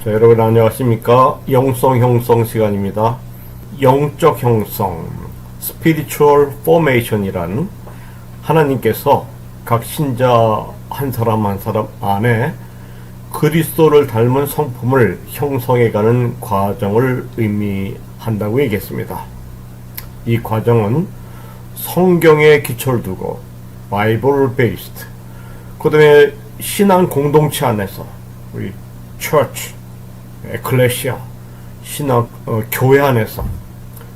자, 여러분 안녕하십니까? 영성 형성 시간입니다. 영적 형성, Spiritual Formation이란 하나님께서 각 신자 한 사람 한 사람 안에 그리스도를 닮은 성품을 형성해가는 과정을 의미한다고 얘기했습니다. 이 과정은 성경에 기초를 두고 Bible based, 그 다음에 신앙 공동체 안에서 우리 Church, 에클레시아, 신학, 교회 안에서,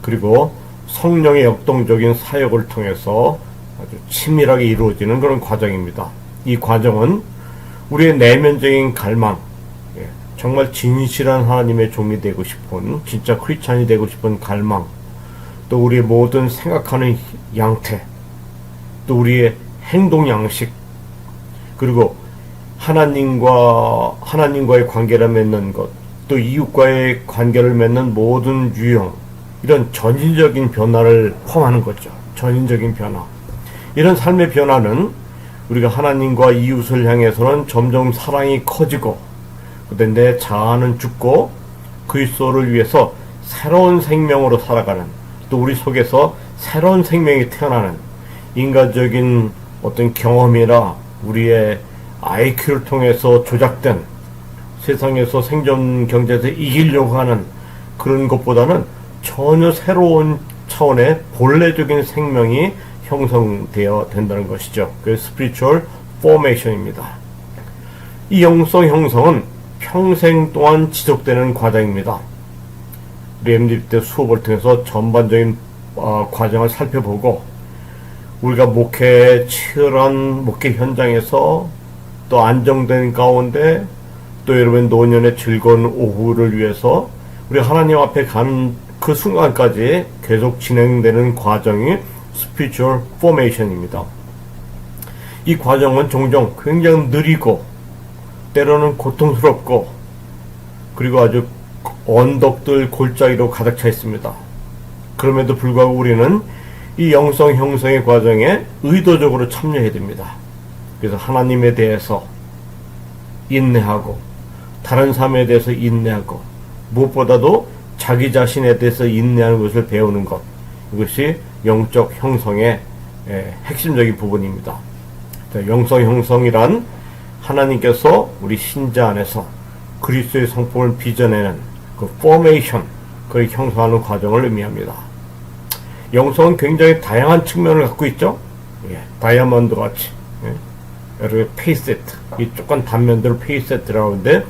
그리고 성령의 역동적인 사역을 통해서 아주 치밀하게 이루어지는 그런 과정입니다. 이 과정은 우리의 내면적인 갈망, 정말 진실한 하나님의 종이 되고 싶은, 진짜 크리스찬이 되고 싶은 갈망, 또 우리의 모든 생각하는 양태, 또 우리의 행동 양식, 그리고 하나님과의 관계를 맺는 것, 또 이웃과의 관계를 맺는 모든 유형, 이런 전인적인 변화를 포함하는 거죠. 전인적인 변화. 이런 삶의 변화는 우리가 하나님과 이웃을 향해서는 점점 사랑이 커지고, 그런데 내 자아는 죽고 그리스도를 위해서 새로운 생명으로 살아가는, 또 우리 속에서 새로운 생명이 태어나는 인간적인 어떤 경험이나 우리의 IQ를 통해서 조작된 세상에서 생존 경제에서 이기려고 하는 그런 것보다는 전혀 새로운 차원의 본래적인 생명이 형성되어 된다는 것이죠. 그래서 Spiritual Formation입니다. 이 영성 형성은 평생 동안 지속되는 과정입니다. 우리 MD 때 수업을 통해서 전반적인 과정을 살펴보고, 우리가 치열한 목회 현장에서 또 안정된 가운데, 또 여러분 노년의 즐거운 오후를 위해서 우리 하나님 앞에 가는 그 순간까지 계속 진행되는 과정이 Spiritual Formation입니다. 이 과정은 종종 굉장히 느리고 때로는 고통스럽고, 그리고 아주 언덕들 골짜기로 가득 차 있습니다. 그럼에도 불구하고 우리는 이 영성 형성의 과정에 의도적으로 참여해야 됩니다. 그래서 하나님에 대해서 인내하고, 다른 삶에 대해서 인내하고, 무엇보다도 자기 자신에 대해서 인내하는 것을 배우는 것, 이것이 영적 형성의 핵심적인 부분입니다. 자, 영성 형성이란 하나님께서 우리 신자 안에서 그리스도의 성품을 빚어내는 그 포메이션, 그걸 형성하는 과정을 의미합니다. 영성은 굉장히 다양한 측면을 갖고 있죠. 다이아몬드 같이, 여러 페이세트, 이 조금 단면들을 페이세트라고 하는데,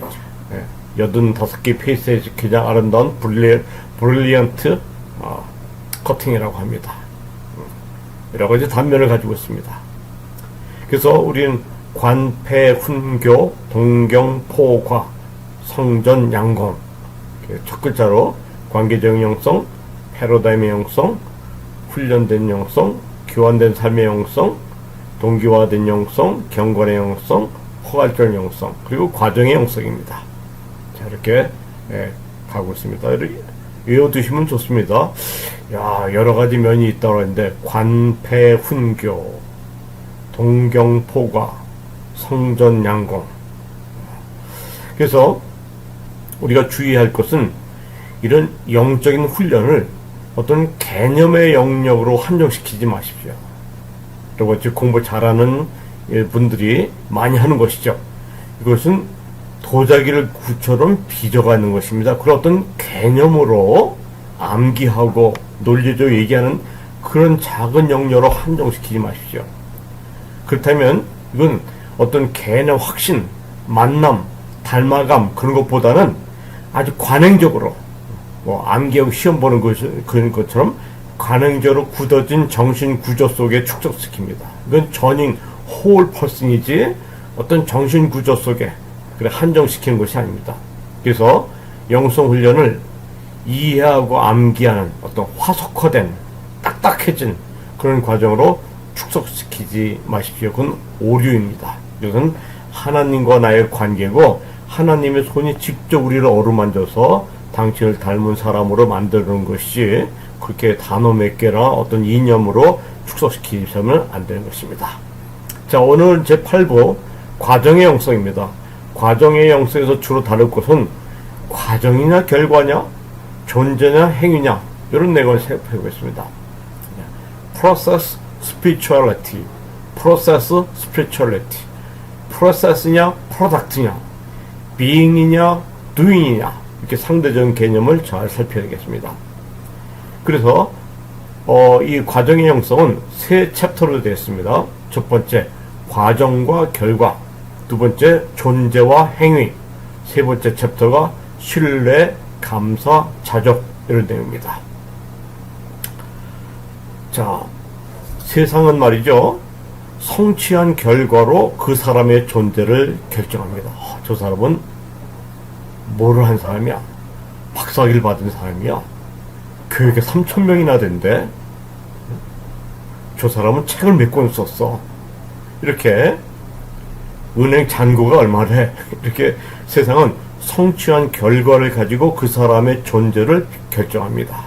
85개 페이세트 가장 아름다운 브릴리언트 커팅이라고 합니다. 여러 가지 단면을 가지고 있습니다. 그래서 우리는 관패, 훈교, 동경, 포과, 성전, 양공, 첫 글자로 관계적인 영성, 패러다임의 영성, 훈련된 영성, 교환된 삶의 영성, 동기화된 영성, 경건의 영성, 포괄적 영성, 그리고 과정의 영성입니다. 자, 이렇게 가고 있습니다. 외워두시면 좋습니다. 여러 가지 면이 있다고 하는데, 관패, 훈교, 동경, 포과, 성전, 양공. 그래서 우리가 주의할 것은 이런 영적인 훈련을 어떤 개념의 영역으로 한정시키지 마십시오. 그리고 공부 잘하는 분들이 많이 하는 것이죠. 이것은 도자기를 구처럼 빚어가는 것입니다. 그런 어떤 개념으로 암기하고 논리적으로 얘기하는 그런 작은 영역으로 한정시키지 마십시오. 그렇다면 이건 어떤 개념 확신, 만남, 닮아감, 그런 것보다는 아주 관행적으로, 암기하고 시험 보는 그런 것처럼 관행적으로 굳어진 정신 구조 속에 축적시킵니다. 이건 전인 홀 퍼슨이지 어떤 정신 구조 속에 한정시키는 것이 아닙니다. 그래서 영성 훈련을 이해하고 암기하는 어떤 화석화된, 딱딱해진 그런 과정으로 축적시키지 마십시오. 그건 오류입니다. 이것은 하나님과 나의 관계고, 하나님의 손이 직접 우리를 어루만져서 당신을 닮은 사람으로 만드는 것이 그렇게 단어 몇 개나 어떤 이념으로 축소시키시면 안 되는 것입니다. 자, 오늘 제8부 과정의 영성입니다. 과정의 영성에서 주로 다룰 것은 과정이냐 결과냐, 존재냐 행위냐, 이런 내용을 살펴보겠습니다. Process spirituality, process spirituality, process냐 product냐, being이냐 doing이냐, 이렇게 상대적인 개념을 잘 살펴야겠습니다. 그래서 이 과정의 형성은 세 챕터로 되어 있습니다. 첫 번째 과정과 결과, 두 번째 존재와 행위, 세 번째 챕터가 신뢰, 감사, 자족, 이런 내용입니다. 자, 세상은 말이죠, 성취한 결과로 그 사람의 존재를 결정합니다. 저 사람은 뭐를 한 사람이야? 박사학위를 받은 사람이야? 교육에 3,000명이나 된대? 저 사람은 책을 몇 권 썼어? 이렇게 은행 잔고가 얼마래? 이렇게 세상은 성취한 결과를 가지고 그 사람의 존재를 결정합니다.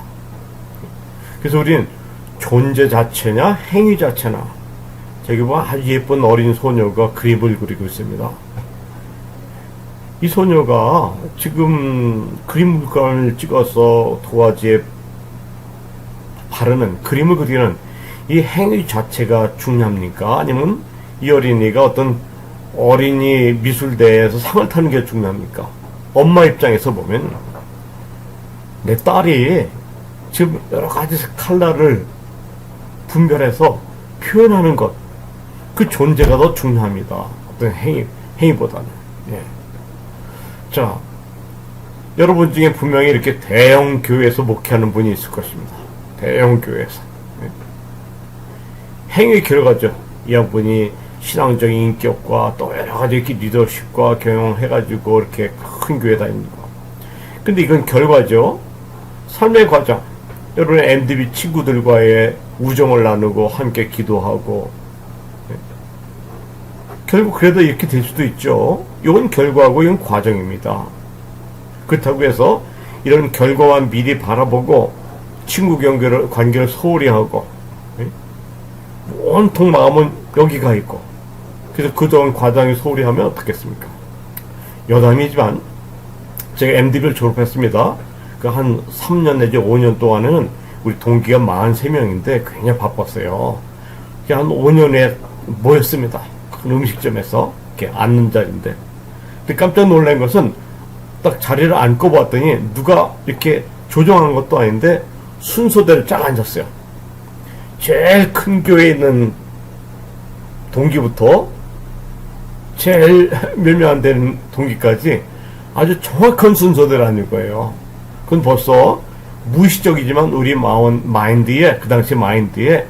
그래서 우리는 존재 자체냐 행위 자체나, 저기 보면 아주 예쁜 어린 소녀가 그림을 그리고 있습니다. 이 소녀가 지금 그림 물감을 찍어서 도화지에 바르는, 그림을 그리는 이 행위 자체가 중요합니까? 아니면 이 어린이가 어떤 어린이 미술대회에서 상을 타는 게 중요합니까? 엄마 입장에서 보면 내 딸이 지금 여러 가지 컬러를 분별해서 표현하는 것, 그 존재가 더 중요합니다. 어떤 행위보다는. 예. 자, 여러분 중에 분명히 이렇게 대형 교회에서 목회하는 분이 있을 것입니다. 대형 교회에서. 예. 행위 결과죠. 이 양분이 신앙적인 인격과 또 여러 가지 이렇게 리더십과 경영해가지고 이렇게 큰 교회 다니는 거. 근데 이건 결과죠. 삶의 과정. 여러분의 MDB 친구들과의 우정을 나누고 함께 기도하고, 결국 그래도 이렇게 될 수도 있죠. 이건 결과고 이건 과정입니다. 그렇다고 해서 이런 결과만 미리 바라보고 친구 관계를 소홀히 하고 온통 마음은 여기가 있고, 그래서 그동안 과정이 소홀히 하면 어떻겠습니까? 여담이지만 제가 MDB를 졸업했습니다. 그 한 3년 내지 5년 동안에는 우리 동기가 43명인데 굉장히 바빴어요. 한 5년에 모였습니다. 큰 음식점에서 이렇게 앉는 자리인데, 근데 깜짝 놀란 것은 딱 자리를 앉고 봤더니 누가 이렇게 조정한 것도 아닌데 순서대로 쫙 앉았어요. 제일 큰 교회에 있는 동기부터 제일 몇몇 안 되는 동기까지 아주 정확한 순서대로 앉을 거예요. 그건 벌써 무의식적이지만 우리 마인드에, 그 당시 마인드에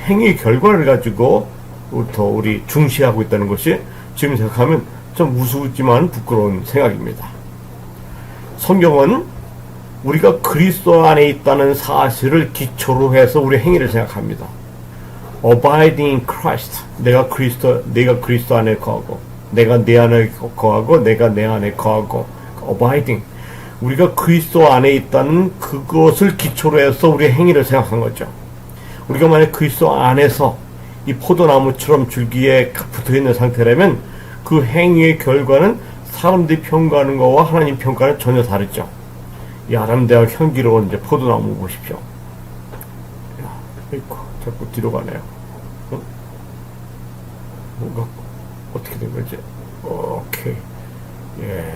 행위 결과를 가지고 우리 중시하고 있다는 것이 지금 생각하면 좀 우스우지만 부끄러운 생각입니다. 성경은 우리가 그리스도 안에 있다는 사실을 기초로 해서 우리 행위를 생각합니다. Abiding in Christ. 내가 그리스도 안에 거하고, 내가 내 안에 거하고, 내가 내 안에 거하고. Abiding. 우리가 그리스도 안에 있다는 그것을 기초로 해서 우리의 행위를 생각한 거죠. 우리가 만약 그리스도 안에서 이 포도나무처럼 줄기에 붙어있는 상태라면 그 행위의 결과는 사람들이 평가하는 것과 하나님 평가는 전혀 다르죠. 이 아람대학 향기로운 이제 포도나무 보십시오. 야, 아이고, 자꾸 뒤로 가네요. 뭔가 어떻게 된 거지? 오케이. 예.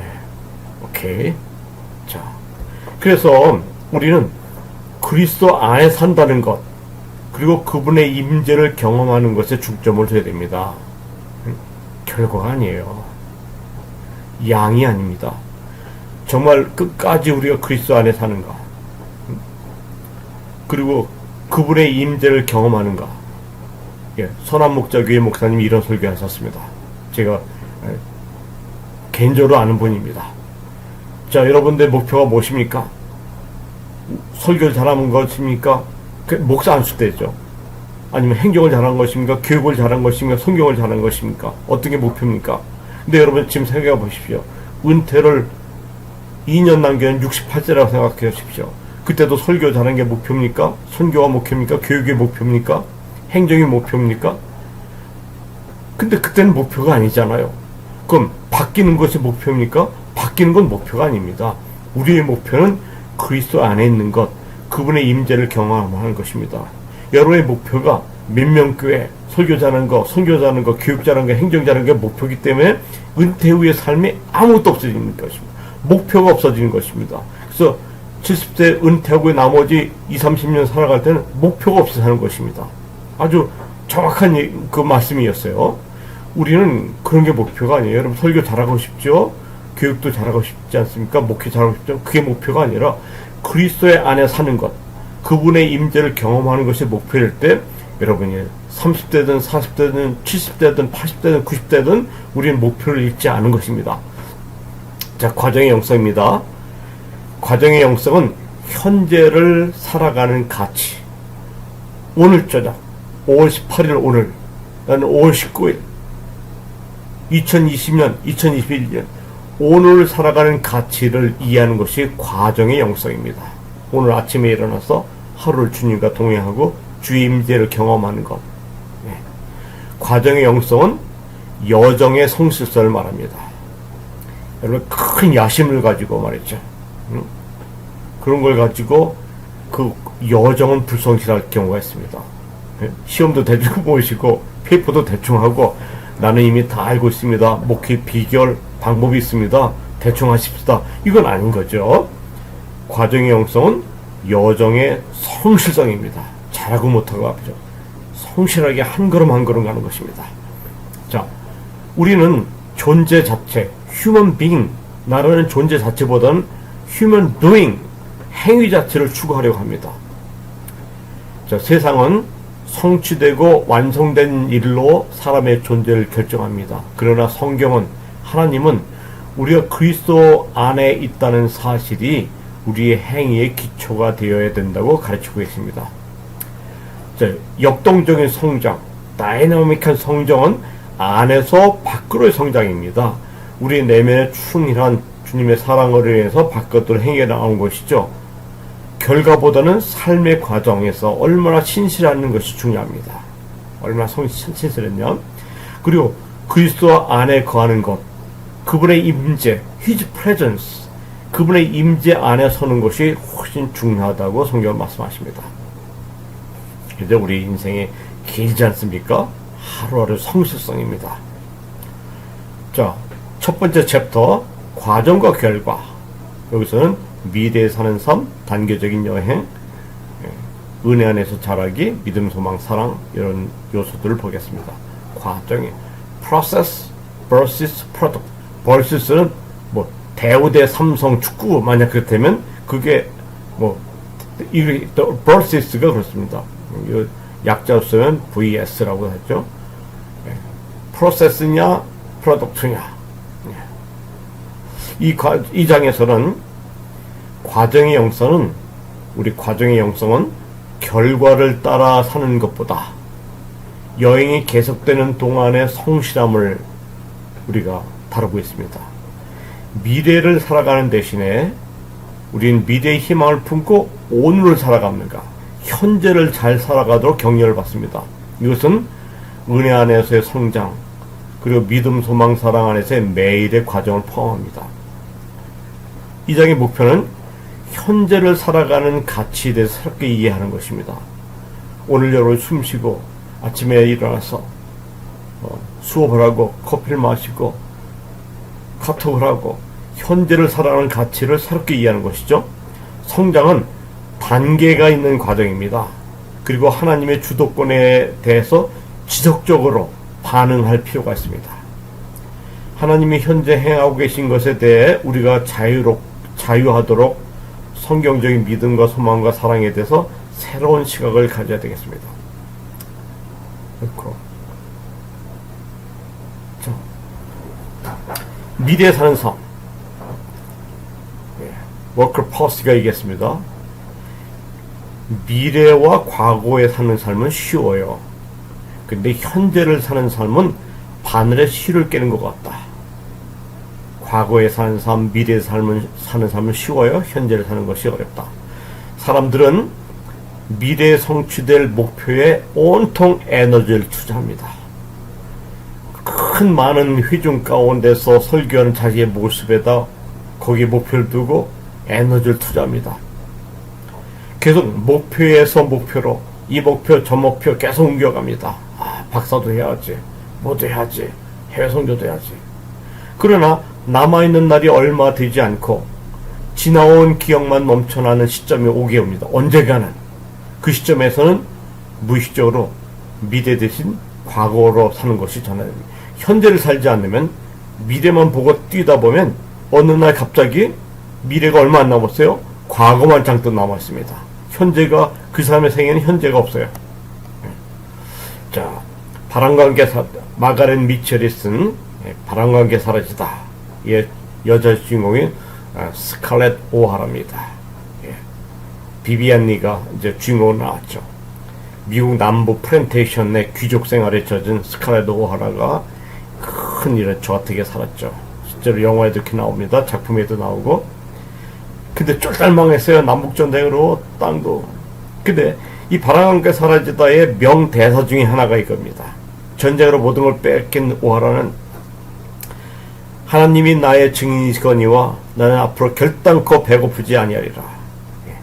오케이. 자, 그래서 우리는 그리스도 안에 산다는 것, 그리고 그분의 임재를 경험하는 것에 중점을 둬야 됩니다. 결과가 아니에요. 양이 아닙니다. 정말 끝까지 우리가 그리스도 안에 사는가, 그리고 그분의 임재를 경험하는가. 예, 선한목자교회 목사님이 이런 설교하셨습니다. 제가 개인적으로 아는 분입니다. 자, 여러분들 목표가 무엇입니까? 설교를 잘하는 것입니까? 목사 안수 때죠. 아니면 행정을 잘한 것입니까? 교육을 잘한 것입니까? 성경을 잘한 것입니까? 어떤 게 목표입니까? 근데 여러분 지금 생각해 보십시오. 은퇴를 2년 남겨는 68세라고 생각해 보십시오. 그때도 설교 잘한 게 목표입니까? 선교가 목표입니까? 교육이 목표입니까? 행정이 목표입니까? 근데 그때는 목표가 아니잖아요. 그럼 바뀌는 것이 목표입니까? 바뀌는 건 목표가 아닙니다. 우리의 목표는 그리스도 안에 있는 것, 그분의 임재를 경험하는 것입니다. 여러분의 목표가 몇명교회, 설교 잘하는 거, 선교 잘하는 거, 교육 잘하는 거, 행정 잘하는 게 목표이기 때문에 은퇴 후의 삶이 아무것도 없어지는 것입니다. 목표가 없어지는 것입니다. 그래서 70세 은퇴하고 나머지 20, 30년 살아갈 때는 목표가 없어서 사는 것입니다. 아주 정확한 그 말씀이었어요. 우리는 그런 게 목표가 아니에요. 여러분 설교 잘하고 싶죠? 교육도 잘하고 싶지 않습니까? 목회 잘하고 싶죠? 그게 목표가 아니라 그리스도의 안에 사는 것, 그분의 임재를 경험하는 것이 목표일 때 여러분이 30대든 40대든 70대든 80대든 90대든 우리는 목표를 잃지 않은 것입니다. 자, 과정의 영성입니다. 과정의 영성은 현재를 살아가는 가치. 오늘 저녁 5월 18일 오늘, 나는 5월 19일 2020년 2021년 오늘 살아가는 가치를 이해하는 것이 과정의 영성입니다. 오늘 아침에 일어나서 하루를 주님과 동행하고 주의 임재를 경험하는 것. 네. 과정의 영성은 여정의 성실성을 말합니다. 여러분 큰 야심을 가지고 말이죠. 그런 걸 가지고 그 여정은 불성실할 경우가 있습니다. 네. 시험도 대충 보시고 페이퍼도 대충 하고 나는 이미 다 알고 있습니다. 목회 비결 방법이 있습니다. 대충 하십시다. 이건 아닌 거죠. 과정의 영성은 여정의 성실성입니다. 잘하고 못하고 앞이죠. 성실하게 한 걸음 한 걸음 가는 것입니다. 자, 우리는 존재 자체, human being, 나라는 존재 자체보다는 human doing, 행위 자체를 추구하려고 합니다. 자, 세상은 성취되고 완성된 일로 사람의 존재를 결정합니다. 그러나 성경은, 하나님은 우리가 그리스도 안에 있다는 사실이 우리의 행위의 기초가 되어야 된다고 가르치고 있습니다. 자, 역동적인 성장, 다이나믹한 성장은 안에서 밖으로의 성장입니다. 우리 내면의 충실한 주님의 사랑을 위해서 밖으로 행해 나온 것이죠. 결과보다는 삶의 과정에서 얼마나 신실하는 것이 중요합니다. 얼마나 신실했냐. 그리고 그리스도 안에 거하는 것, 그분의 임재, His presence, 그분의 임재 안에 서는 것이 훨씬 중요하다고 성경은 말씀하십니다. 이제 우리 인생이 길지 않습니까? 하루하루 성실성입니다. 자, 첫 번째 챕터, 과정과 결과. 여기서는 미래에 사는 삶, 단계적인 여행, 은혜 안에서 자라기, 믿음, 소망, 사랑, 이런 요소들을 보겠습니다. 과정이 process versus product. versus는 뭐 대우대 삼성 축구 만약 그렇다면 그게 뭐 이 verses가 그렇습니다. 약자로 쓰면 vs라고 하죠. process냐 product냐. 이 장에서는 과정의 영성은, 우리 과정의 영성은 결과를 따라 사는 것보다 여행이 계속되는 동안의 성실함을 우리가 다루고 있습니다. 미래를 살아가는 대신에 우린 미래의 희망을 품고 오늘을 살아갑니까? 현재를 잘 살아가도록 격려를 받습니다. 이것은 은혜 안에서의 성장, 그리고 믿음, 소망, 사랑 안에서의 매일의 과정을 포함합니다. 이 장의 목표는 현재를 살아가는 가치에 대해서 새롭게 이해하는 것입니다. 오늘 여러분 숨쉬고 아침에 일어나서 수업을 하고 커피를 마시고 카톡을 하고 현재를 살아가는 가치를 새롭게 이해하는 것이죠. 성장은 단계가 있는 과정입니다. 그리고 하나님의 주도권에 대해서 지속적으로 반응할 필요가 있습니다. 하나님이 현재 행하고 계신 것에 대해 우리가 자유하도록 성경적인 믿음과 소망과 사랑에 대해서 새로운 시각을 가져야 되겠습니다. 자, 미래에 사는 삶. 워커 퍼스가 얘기했습니다. 미래와 과거에 사는 삶은 쉬워요. 근데 현재를 사는 삶은 바늘에 실을 깨는 것 같다. 과거에 사는 삶, 미래에 사는 삶은 쉬워요. 현재를 사는 것이 어렵다. 사람들은 미래에 성취될 목표에 온통 에너지를 투자합니다. 큰 많은 회중 가운데서 설교하는 자기의 모습에다 거기에 목표를 두고 에너지를 투자합니다. 계속 목표에서 목표로 이 목표 저 목표 계속 옮겨갑니다. 박사도 해야지, 뭐도 해야지, 해외 선교도 해야지. 그러나 남아있는 날이 얼마 되지 않고 지나온 기억만 넘쳐나는 시점이 오게 옵니다. 언젠가는 그 시점에서는 무의식적으로 미래 대신 과거로 사는 것이 전화됩니다. 현재를 살지 않으면 미래만 보고 뛰다 보면 어느 날 갑자기 미래가 얼마 안 남았어요. 과거만 잔뜩 남았습니다. 현재가 그 사람의 생에는 현재가 없어요. 자, 바람과 함께 마가렛 미첼이 쓴 바람과 함께 사라지다. 예, 여자 주인공인 스칼렛 오하라입니다. 예, 비비안 리가 이제 주인공으로 나왔죠. 미국 남부 플랜테이션의 귀족 생활에 젖은 스칼렛 오하라가 큰 일을 저하게 살았죠. 실제로 영화에도 이렇게 나옵니다. 작품에도 나오고. 근데 쫄딱 망했어요. 남북전쟁으로 땅도. 근데 이 바람과 함께 사라지다의 명대사 중에 하나가 이겁니다. 전쟁으로 모든 걸 뺏긴 오하라는 하나님이 나의 증인이시거니와 나는 앞으로 결단코 배고프지 아니하리라. 예.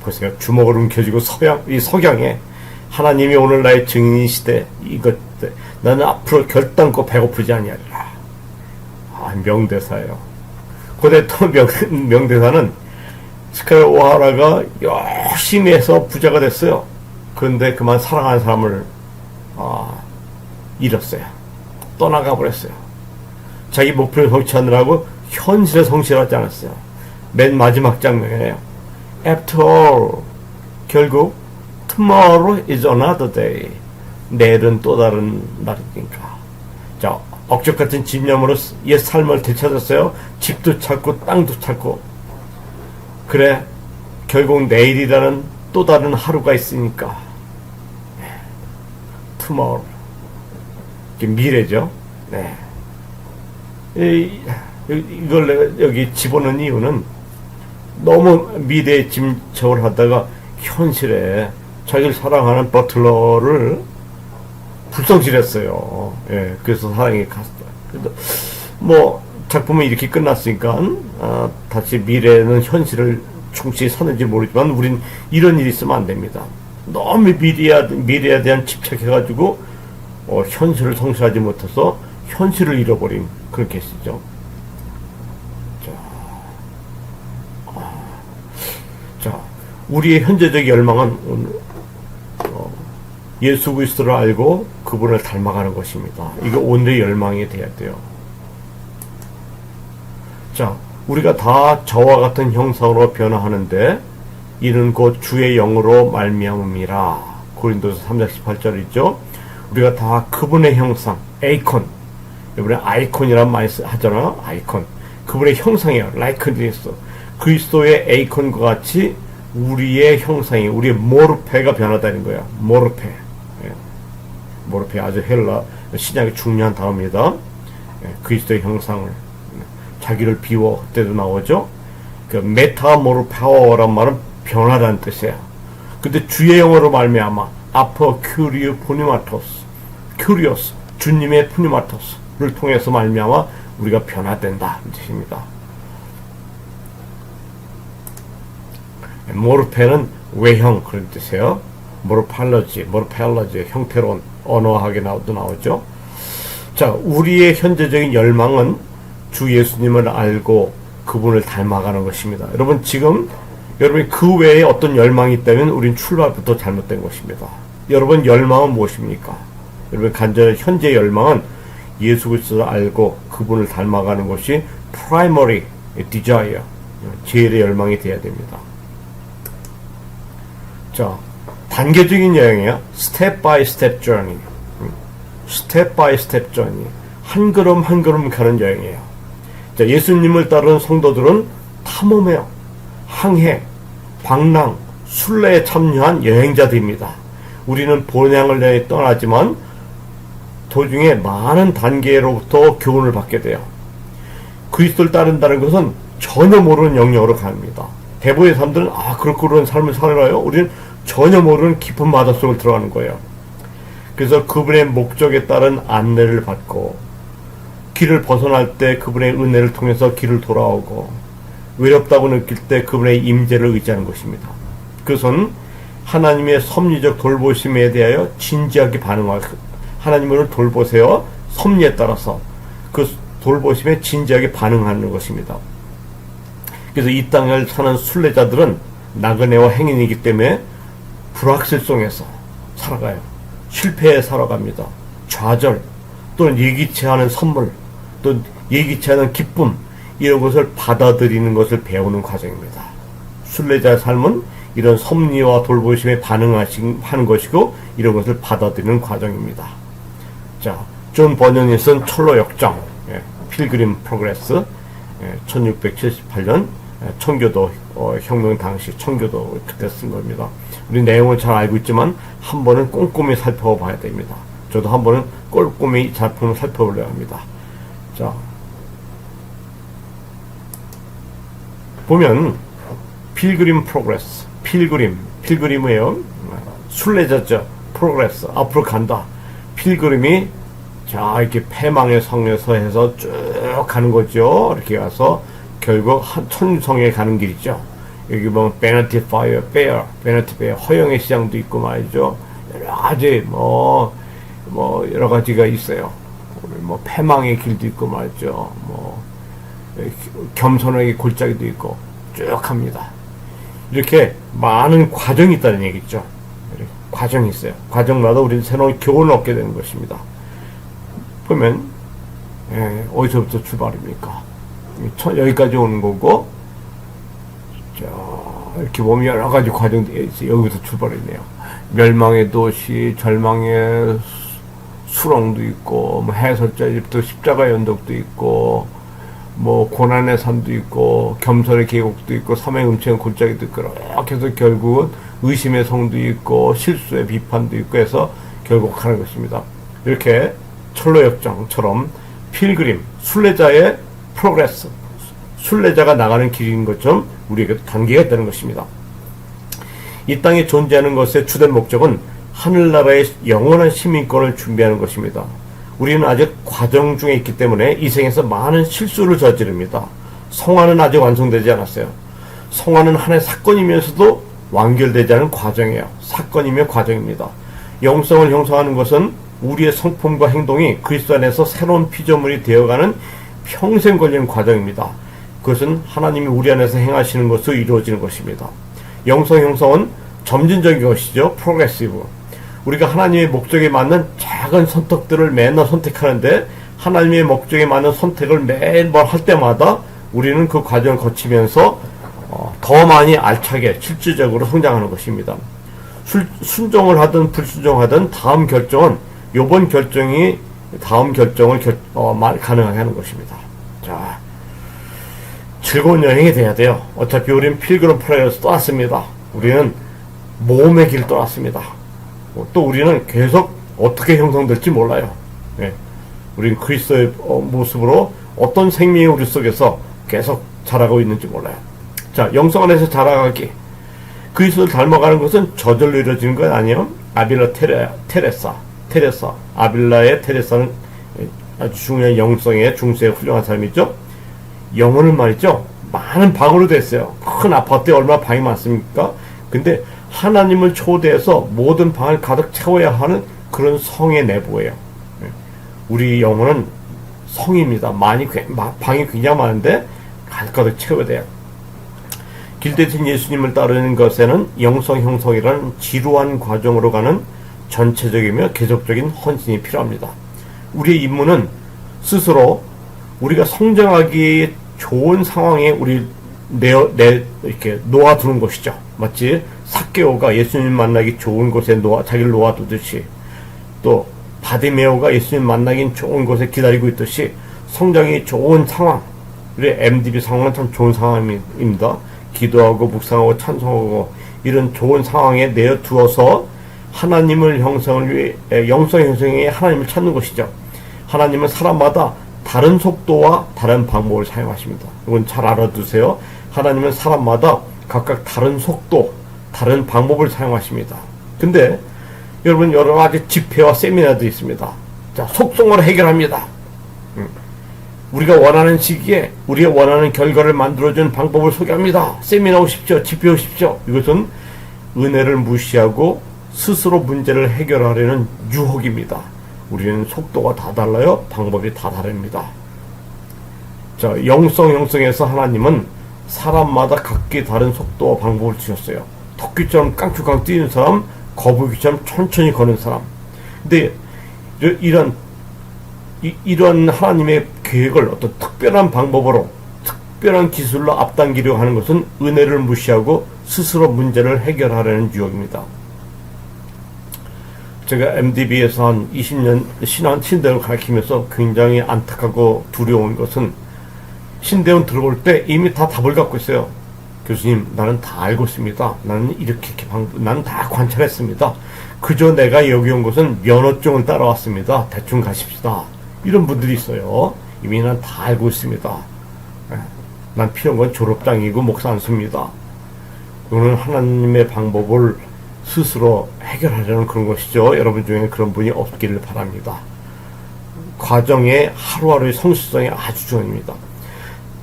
보세요. 주먹을 움켜쥐고 이 석양에 하나님이 오늘 나의 증인이시되 이것 나는 앞으로 결단코 배고프지 아니하리라. 명대사예요. 그때 또 명대사는 스칼렛 오하라가 열심히 해서 부자가 됐어요. 그런데 그만 사랑하는 사람을 잃었어요. 떠나가 버렸어요. 자기 목표를 성취하느라고 현실에 성실하지 않았어요. 맨 마지막 장면이에요. After all, 결국 tomorrow is another day. 내일은 또 다른 날이니까. 자, 억적 같은 집념으로 옛 삶을 되찾았어요. 집도 찾고 땅도 찾고. 그래, 결국 내일이라는 또 다른 하루가 있으니까. tomorrow. 이게 미래죠. 네. 이걸 내가 여기 집어넣은 이유는 너무 미래에 짐작을 하다가 현실에 자기를 사랑하는 버틀러를 불성실했어요. 예, 그래서 사랑이 갔어요. 그래도 뭐 작품은 이렇게 끝났으니까 다시 미래는 현실을 충실히 사는지 모르지만 우린 이런 일이 있으면 안 됩니다. 너무 미래에 대한 집착해가지고 현실을 성실하지 못해서 현실을 잃어버린 그런 케이스죠. 자, 우리의 현재적 열망은 오늘 예수 그리스도를 알고 그분을 닮아가는 것입니다. 이거 오늘의 열망이 돼야 돼요. 자, 우리가 다 저와 같은 형상으로 변화하는데 이는 곧 주의 영으로 말미암음이라. 고린도서 3장 18절 있죠. 우리가 다 그분의 형상, 에이콘. 이번에 아이콘이란 말 하잖아. 아이콘. 그분의 형상이에요. 라이크니스. 그리스도의 에이콘과 같이 우리의 형상이, 우리의 모르페가 변하다는 거야. 모르페. 예. 모르페 아주 헬라 신약의 중요한 단어입니다. 예. 그리스도의 형상을. 자기를 비워. 그때도 나오죠. 그 메타모르파워란 말은 변화라는 뜻이에요. 근데 주의 영어로 말미암아 아퍼 큐리오 포니마토스. 큐리오스. 주님의 포니마토스를 통해서 말미암아 우리가 변화된다. 이 뜻입니다. 모르페는 외형 그런 뜻이에요. 모르팔러지 형태로운 언어학에 나오죠. 자, 우리의 현재적인 열망은 주 예수님을 알고 그분을 닮아가는 것입니다. 여러분 지금 여러분이 그 외에 어떤 열망이 있다면 우린 출발부터 잘못된 것입니다. 여러분 열망은 무엇입니까? 여러분 간절한 현재 열망은 예수 그리스도를 알고 그분을 닮아가는 것이 primary desire, 제일의 열망이 되어야 됩니다. 자, 단계적인 여행이야. step by step journey. step by step journey. 한 걸음 한 걸음 가는 여행이에요. 자, 예수님을 따르는 성도들은 탐험해요. 항해, 방랑, 순례에 참여한 여행자들입니다. 우리는 본향을 향해 떠나지만 도중에 많은 단계로부터 교훈을 받게 돼요. 그리스도를 따른다는 것은 전혀 모르는 영역으로 갑니다. 대부분의 사람들은 그렇고 그런 삶을 살아요. 우리는 전혀 모르는 깊은 바닷속을 들어가는 거예요. 그래서 그분의 목적에 따른 안내를 받고 길을 벗어날 때 그분의 은혜를 통해서 길을 돌아오고, 외롭다고 느낄 때 그분의 임재를 의지하는 것입니다. 그것은 하나님의 섭리적 돌보심에 대하여 진지하게 반응하고, 하나님을 돌보세요 섭리에 따라서 그 돌보심에 진지하게 반응하는 것입니다. 그래서 이 땅을 사는 순례자들은 나그네와 행인이기 때문에 불확실성에서 살아가요. 실패에 살아갑니다. 좌절, 또는 예기치 않은 선물, 또 예기치 않은 기쁨, 이런 것을 받아들이는 것을 배우는 과정입니다. 순례자의 삶은 이런 섭리와 돌보심에 반응하는 것이고, 이런 것을 받아들이는 과정입니다. 자, 존 버년이 쓴 철로 역정, 필그림 프로그레스, 1678년 청교도 혁명 당시 청교도 그때 쓴 겁니다. 우리 내용을 잘 알고 있지만 한 번은 꼼꼼히 살펴봐야 됩니다. 저도 한 번은 꼼꼼히 작품을 살펴보려고 합니다. 자, 보면 필그림 프로그레스, 필그림이에요. 순례자죠. 프로그레스, 앞으로 간다. 필그림이 자 이렇게 패망의 성에서 해서 쭉 가는 거죠. 이렇게 가서 결국 한 천성에 가는 길이죠. 여기 보면 베너티 페어, 허영의 시장도 있고 말이죠. 여러 가지 뭐 여러 가지가 있어요. 뭐 패망의 길도 있고 말이죠. 뭐 겸손하게 골짜기도 있고 쭉 합니다. 이렇게 많은 과정이 있다는 얘기죠. 과정이 있어요. 과정마다 우리는 새로운 교훈을 얻게 되는 것입니다. 보면 어디서부터 출발입니까? 여기까지 오는 거고, 자, 이렇게 보면 여러 가지 과정들이 있어요. 여기부터 출발했네요. 멸망의 도시, 절망의 수렁도 있고, 뭐 해설자의 집도 십자가 연덕도 있고, 뭐 고난의 산도 있고, 겸손의 계곡도 있고, 삼의 음침한 골짜기도 있고, 이렇게 해서 결국은 의심의 성도 있고, 실수의 비판도 있고 해서 결국 하는 것입니다. 이렇게 철로 역정처럼 필그림, 순례자의 프로그레스, 순례자가 나가는 길인 것처럼 우리에게 단계가 있다는 것입니다. 이 땅에 존재하는 것의 주된 목적은 하늘나라의 영원한 시민권을 준비하는 것입니다. 우리는 아직 과정 중에 있기 때문에 이 생에서 많은 실수를 저지릅니다. 성화는 아직 완성되지 않았어요. 성화는 하나의 사건이면서도 완결되지 않은 과정이에요. 사건이며 과정입니다. 영성을 형성하는 것은 우리의 성품과 행동이 그리스도 안에서 새로운 피조물이 되어가는 평생 걸리는 과정입니다. 그것은 하나님이 우리 안에서 행하시는 것으로 이루어지는 것입니다. 영성 형성은 점진적인 것이죠. 프로그레시브. 우리가 하나님의 목적에 맞는 작은 선택들을 매날 선택하는데, 하나님의 목적에 맞는 선택을 매번 할 때마다 우리는 그 과정을 거치면서 더 많이 알차게 실질적으로 성장하는 것입니다. 순종을 하든 불순종하든 다음 결정은 요번 결정이 다음 결정을 가능하게 하는 것입니다. 자, 즐거운 여행이 돼야 돼요. 어차피 우리는 필그림 프로그레스 떠났습니다. 우리는 모험의 길을 떠났습니다. 또 우리는 계속 어떻게 형성될지 몰라요. 우리는 그리스도의 모습으로 어떤 생명이 우리 속에서 계속 자라고 있는지 몰라요. 자, 영성 안에서 자라가기. 그리스도를 닮아가는 것은 저절로 이루어지는 건 아니에요. 아빌라 테레사. 아빌라의 테레사는 아주 중요한 영성의 중세의 훌륭한 사람이죠. 영혼은 말이죠. 많은 방으로 됐어요. 큰 아파트에 얼마나 방이 많습니까? 근데 하나님을 초대해서 모든 방을 가득 채워야 하는 그런 성의 내부예요. 우리 영혼은 성입니다. 방이 굉장히 많은데 가득 채워야 돼요. 길대신 예수님을 따르는 것에는 영성 형성이라는 지루한 과정으로 가는 전체적이며 계속적인 헌신이 필요합니다. 우리의 임무는 스스로 우리가 성장하기 좋은 상황에 우리 이렇게 놓아두는 것이죠. 마치 삭개오가 예수님 만나기 좋은 곳에 자기를 놓아두듯이, 또 바디메오가 예수님 만나기 좋은 곳에 기다리고 있듯이 성장이 좋은 상황, 우리 MDB 상황은 참 좋은 상황입니다. 기도하고 묵상하고 찬송하고 이런 좋은 상황에 내어두어서 하나님을 형성을 위해 영성 형성에 하나님을 찾는 것이죠. 하나님은 사람마다 다른 속도와 다른 방법을 사용하십니다. 이건 잘 알아두세요. 하나님은 사람마다 각각 다른 속도, 다른 방법을 사용하십니다. 근데 여러분 여러 가지 집회와 세미나도 있습니다. 자, 속성으로 해결합니다. 우리가 원하는 시기에 우리가 원하는 결과를 만들어주는 방법을 소개합니다. 세미나 오십시오. 집회 오십시오. 이것은 은혜를 무시하고 스스로 문제를 해결하려는 유혹입니다. 우리는 속도가 다 달라요. 방법이 다 다릅니다. 자, 영성에서 하나님은 사람마다 각기 다른 속도와 방법을 주셨어요. 토끼처럼 깡충깡 뛰는 사람, 거북이처럼 천천히 걷는 사람. 근데 이런 하나님의 계획을 어떤 특별한 방법으로, 특별한 기술로 앞당기려고 하는 것은 은혜를 무시하고 스스로 문제를 해결하려는 유혹입니다. 제가 MDB에서 한 20년 신대원을 가르치면서 굉장히 안타깝고 두려운 것은, 신대원 들어올 때 이미 다 답을 갖고 있어요. 교수님, 나는 다 알고 있습니다. 나는 나는 다 관찰했습니다. 그저 내가 여기 온 것은 면허증을 따라왔습니다. 대충 가십시다. 이런 분들이 있어요. 이미 난 다 알고 있습니다. 난 필요한 건 졸업장이고 목사 안수입니다. 이거는 하나님의 방법을 스스로 해결하려는 그런 것이죠. 여러분 중에 그런 분이 없기를 바랍니다. 과정의 하루하루의 성실성이 아주 중요합니다.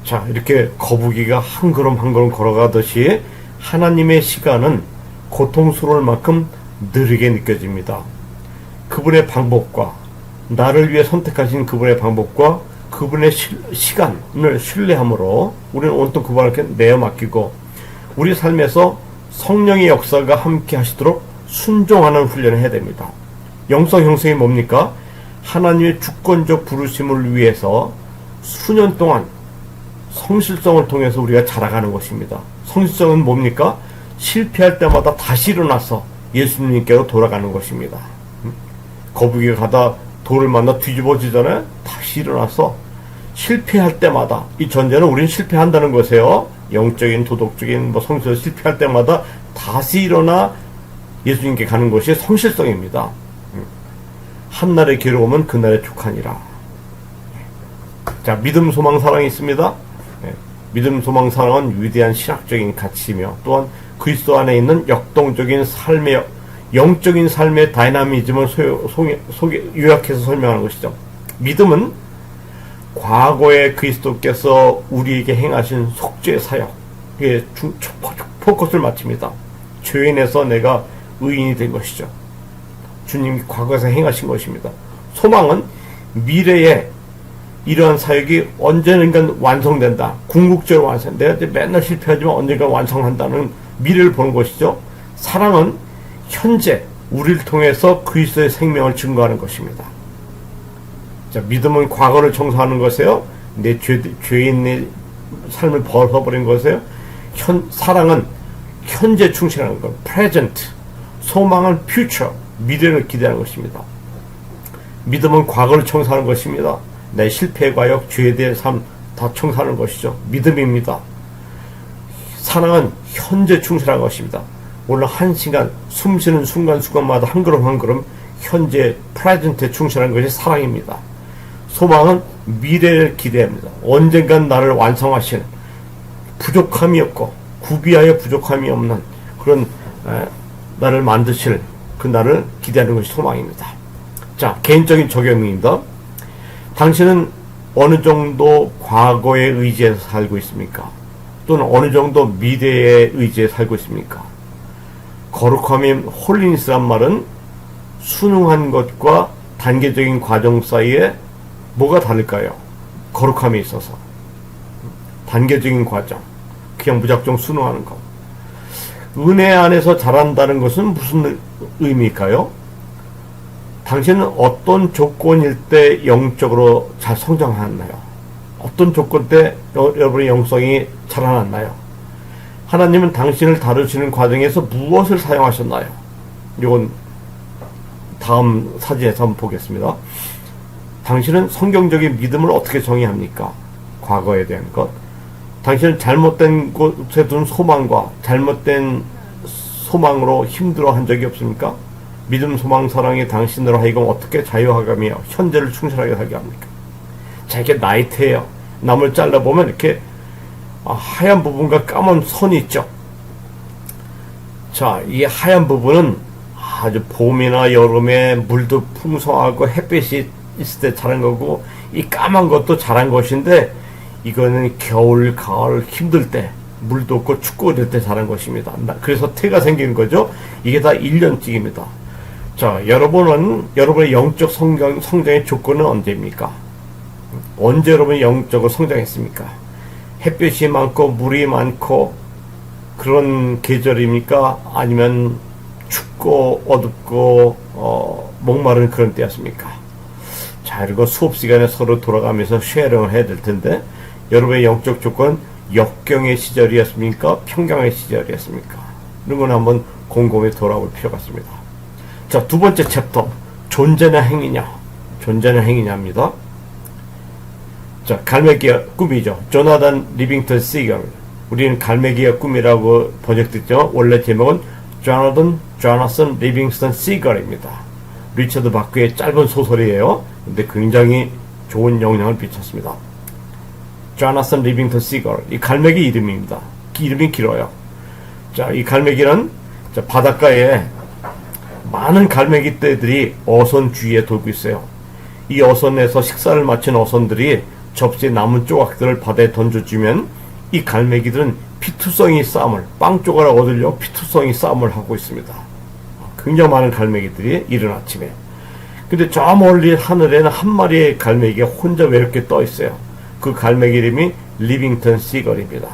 자, 이렇게 거북이가 한 걸음 한 걸음 걸어가듯이 하나님의 시간은 고통스러울 만큼 느리게 느껴집니다. 그분의 방법과, 나를 위해 선택하신 그분의 방법과 그분의 시간을 신뢰함으로 우리는 온통 그분에게 내어 맡기고, 우리 삶에서 성령의 역사가 함께 하시도록 순종하는 훈련을 해야 됩니다. 영성 형성이 뭡니까? 하나님의 주권적 부르심을 위해서 수년 동안 성실성을 통해서 우리가 자라가는 것입니다. 성실성은 뭡니까? 실패할 때마다 다시 일어나서 예수님께로 돌아가는 것입니다. 거북이가 가다 돌을 만나 뒤집어지잖아요. 다시 일어나서 실패할 때마다, 이 전제는 우리는 실패한다는 것이에요. 영적인, 도덕적인, 성실을 실패할 때마다 다시 일어나 예수님께 가는 것이 성실성입니다. 한날의 괴로움은 그날의 족하니라. 자, 믿음, 소망, 사랑이 있습니다. 믿음, 소망, 사랑은 위대한 신학적인 가치이며 또한 그리스도 안에 있는 역동적인 삶의, 영적인 삶의 다이나미즘을 요약해서 설명하는 것이죠. 믿음은 과거에 그리스도께서 우리에게 행하신 속죄 사역에 포커스를 맞춥니다. 죄인에서 내가 의인이 된 것이죠. 주님이 과거에서 행하신 것입니다. 소망은 미래에 이러한 사역이 언젠가 완성된다. 궁극적으로 완성. 내가 이제 맨날 실패하지만 언젠가 완성한다는 미래를 보는 것이죠. 사랑은 현재 우리를 통해서 그리스도의 생명을 증거하는 것입니다. 자, 믿음은 과거를 청소하는 것이에요. 내 죄인의 삶을 벗어버린 것이에요. 사랑은 현재 충실하는 것, present. 소망은 future, 미래를 기대하는 것입니다. 믿음은 과거를 청소하는 것입니다. 내 실패, 과욕, 죄에 대한 삶 다 청소하는 것이죠. 믿음입니다. 사랑은 현재 충실한 것입니다. 오늘 한 시간, 숨 쉬는 순간순간마다 한 걸음 한 걸음 현재 프레젠트에 충실한 것이 사랑입니다. 소망은 미래를 기대합니다. 언젠간 나를 완성하실, 부족함이 없고 구비하여 부족함이 없는 그런 나를 만드실 그 나를 기대하는 것이 소망입니다. 자, 개인적인 적용입니다. 당신은 어느 정도 과거에 의지해서 살고 있습니까? 또는 어느 정도 미래에 의지해 살고 있습니까? 거룩함이 홀리니스란 말은 순응한 것과 단계적인 과정 사이에 뭐가 다를까요? 거룩함에 있어서 단계적인 과정, 그냥 무작정 순응하는 것. 은혜 안에서 자란다는 것은 무슨 의미일까요? 당신은 어떤 조건일 때 영적으로 잘 성장하나요? 어떤 조건 때 여러분의 영성이 자라났나요? 하나님은 당신을 다루시는 과정에서 무엇을 사용하셨나요? 이건 다음 사진에서 한번 보겠습니다. 당신은 성경적인 믿음을 어떻게 정의합니까? 과거에 대한 것. 당신은 잘못된 곳에 둔 소망과 잘못된 소망으로 힘들어한 적이 없습니까? 믿음, 소망, 사랑이 당신으로 하여금 어떻게 자유하가며 현재를 충실하게 살게 합니까? 자, 이게 나이트예요. 나무를 잘라보면 이렇게 하얀 부분과 까만 선이 있죠. 자, 이 하얀 부분은 아주 봄이나 여름에 물도 풍성하고 햇빛이 있을 때 자란 거고, 이 까만 것도 자란 것인데 이거는 겨울, 가을 힘들 때 물도 없고 춥고 이럴 때 자란 것입니다. 그래서 태가 생기는 거죠. 이게 다 1년씩입니다. 자, 여러분의 영적 성장의 조건은 언제입니까? 언제 여러분이 영적으로 성장했습니까? 햇볕이 많고 물이 많고 그런 계절입니까? 아니면 춥고 어둡고 목마른 그런 때였습니까? 자, 이거 수업 시간에 서로 돌아가면서 쉐어링을 해야 될 텐데 여러분의 영적 조건 역경의 시절이었습니까? 평강의 시절이었습니까? 이런 건 한번 곰곰이 돌아볼 필요가 있습니다. 자, 두 번째 챕터 존재냐 행위냐. 존재냐 행위냐입니다. 자, 갈매기의 꿈이죠. 조나단 리빙턴 시걸. 우리는 갈매기의 꿈이라고 번역됐죠. 원래 제목은 조나선 리빙턴 시걸입니다. 리처드 바크의 짧은 소설이에요. 근데 굉장히 좋은 영향을 미쳤습니다. 조나선 리빙턴 시걸. 이 갈매기 이름입니다. 이름이 길어요. 자, 이 갈매기는 바닷가에 많은 갈매기 떼들이 어선 주위에 돌고 있어요. 이 어선에서 식사를 마친 어선들이 접시에 남은 조각들을 바다에 던져주면 이 갈매기들은 피투성이 싸움을, 빵 조각을 얻으려고 피투성이 싸움을 하고 있습니다. 굉장히 많은 갈매기들이 이른 아침에. 근데 저 멀리 하늘에는 한 마리의 갈매기가 혼자 외롭게 떠 있어요. 그 갈매기 이름이 리빙턴 시걸입니다.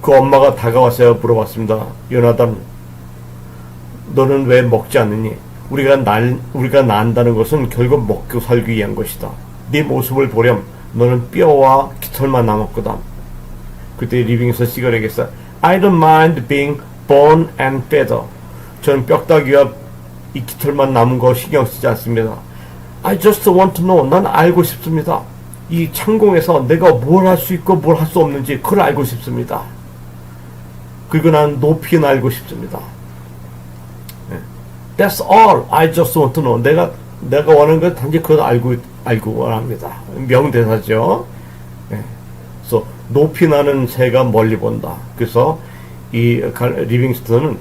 그 엄마가 다가와서 물어봤습니다. 요나단, 너는 왜 먹지 않느니? 우리가 난다는 것은 결국 먹고 살기 위한 것이다. 네 모습을 보렴 너는 뼈와 깃털만 남았거든. 그때 리빙턴 시걸에게서 I don't mind being bone and feather. 저는 뼈다귀와 이 깃털만 남은 거 신경 쓰지 않습니다. I just want to know. 난 알고 싶습니다. 이 창공에서 내가 뭘 할 수 있고 뭘 할 수 없는지 그걸 알고 싶습니다. 그리고 난 높이는 알고 싶습니다. That's all. I just want to know. 내가 원하는 건 단지 그걸 알고 원합니다. 명대사죠. 그래서 높이 나는 새가 멀리 본다. 그래서 이 리빙스턴은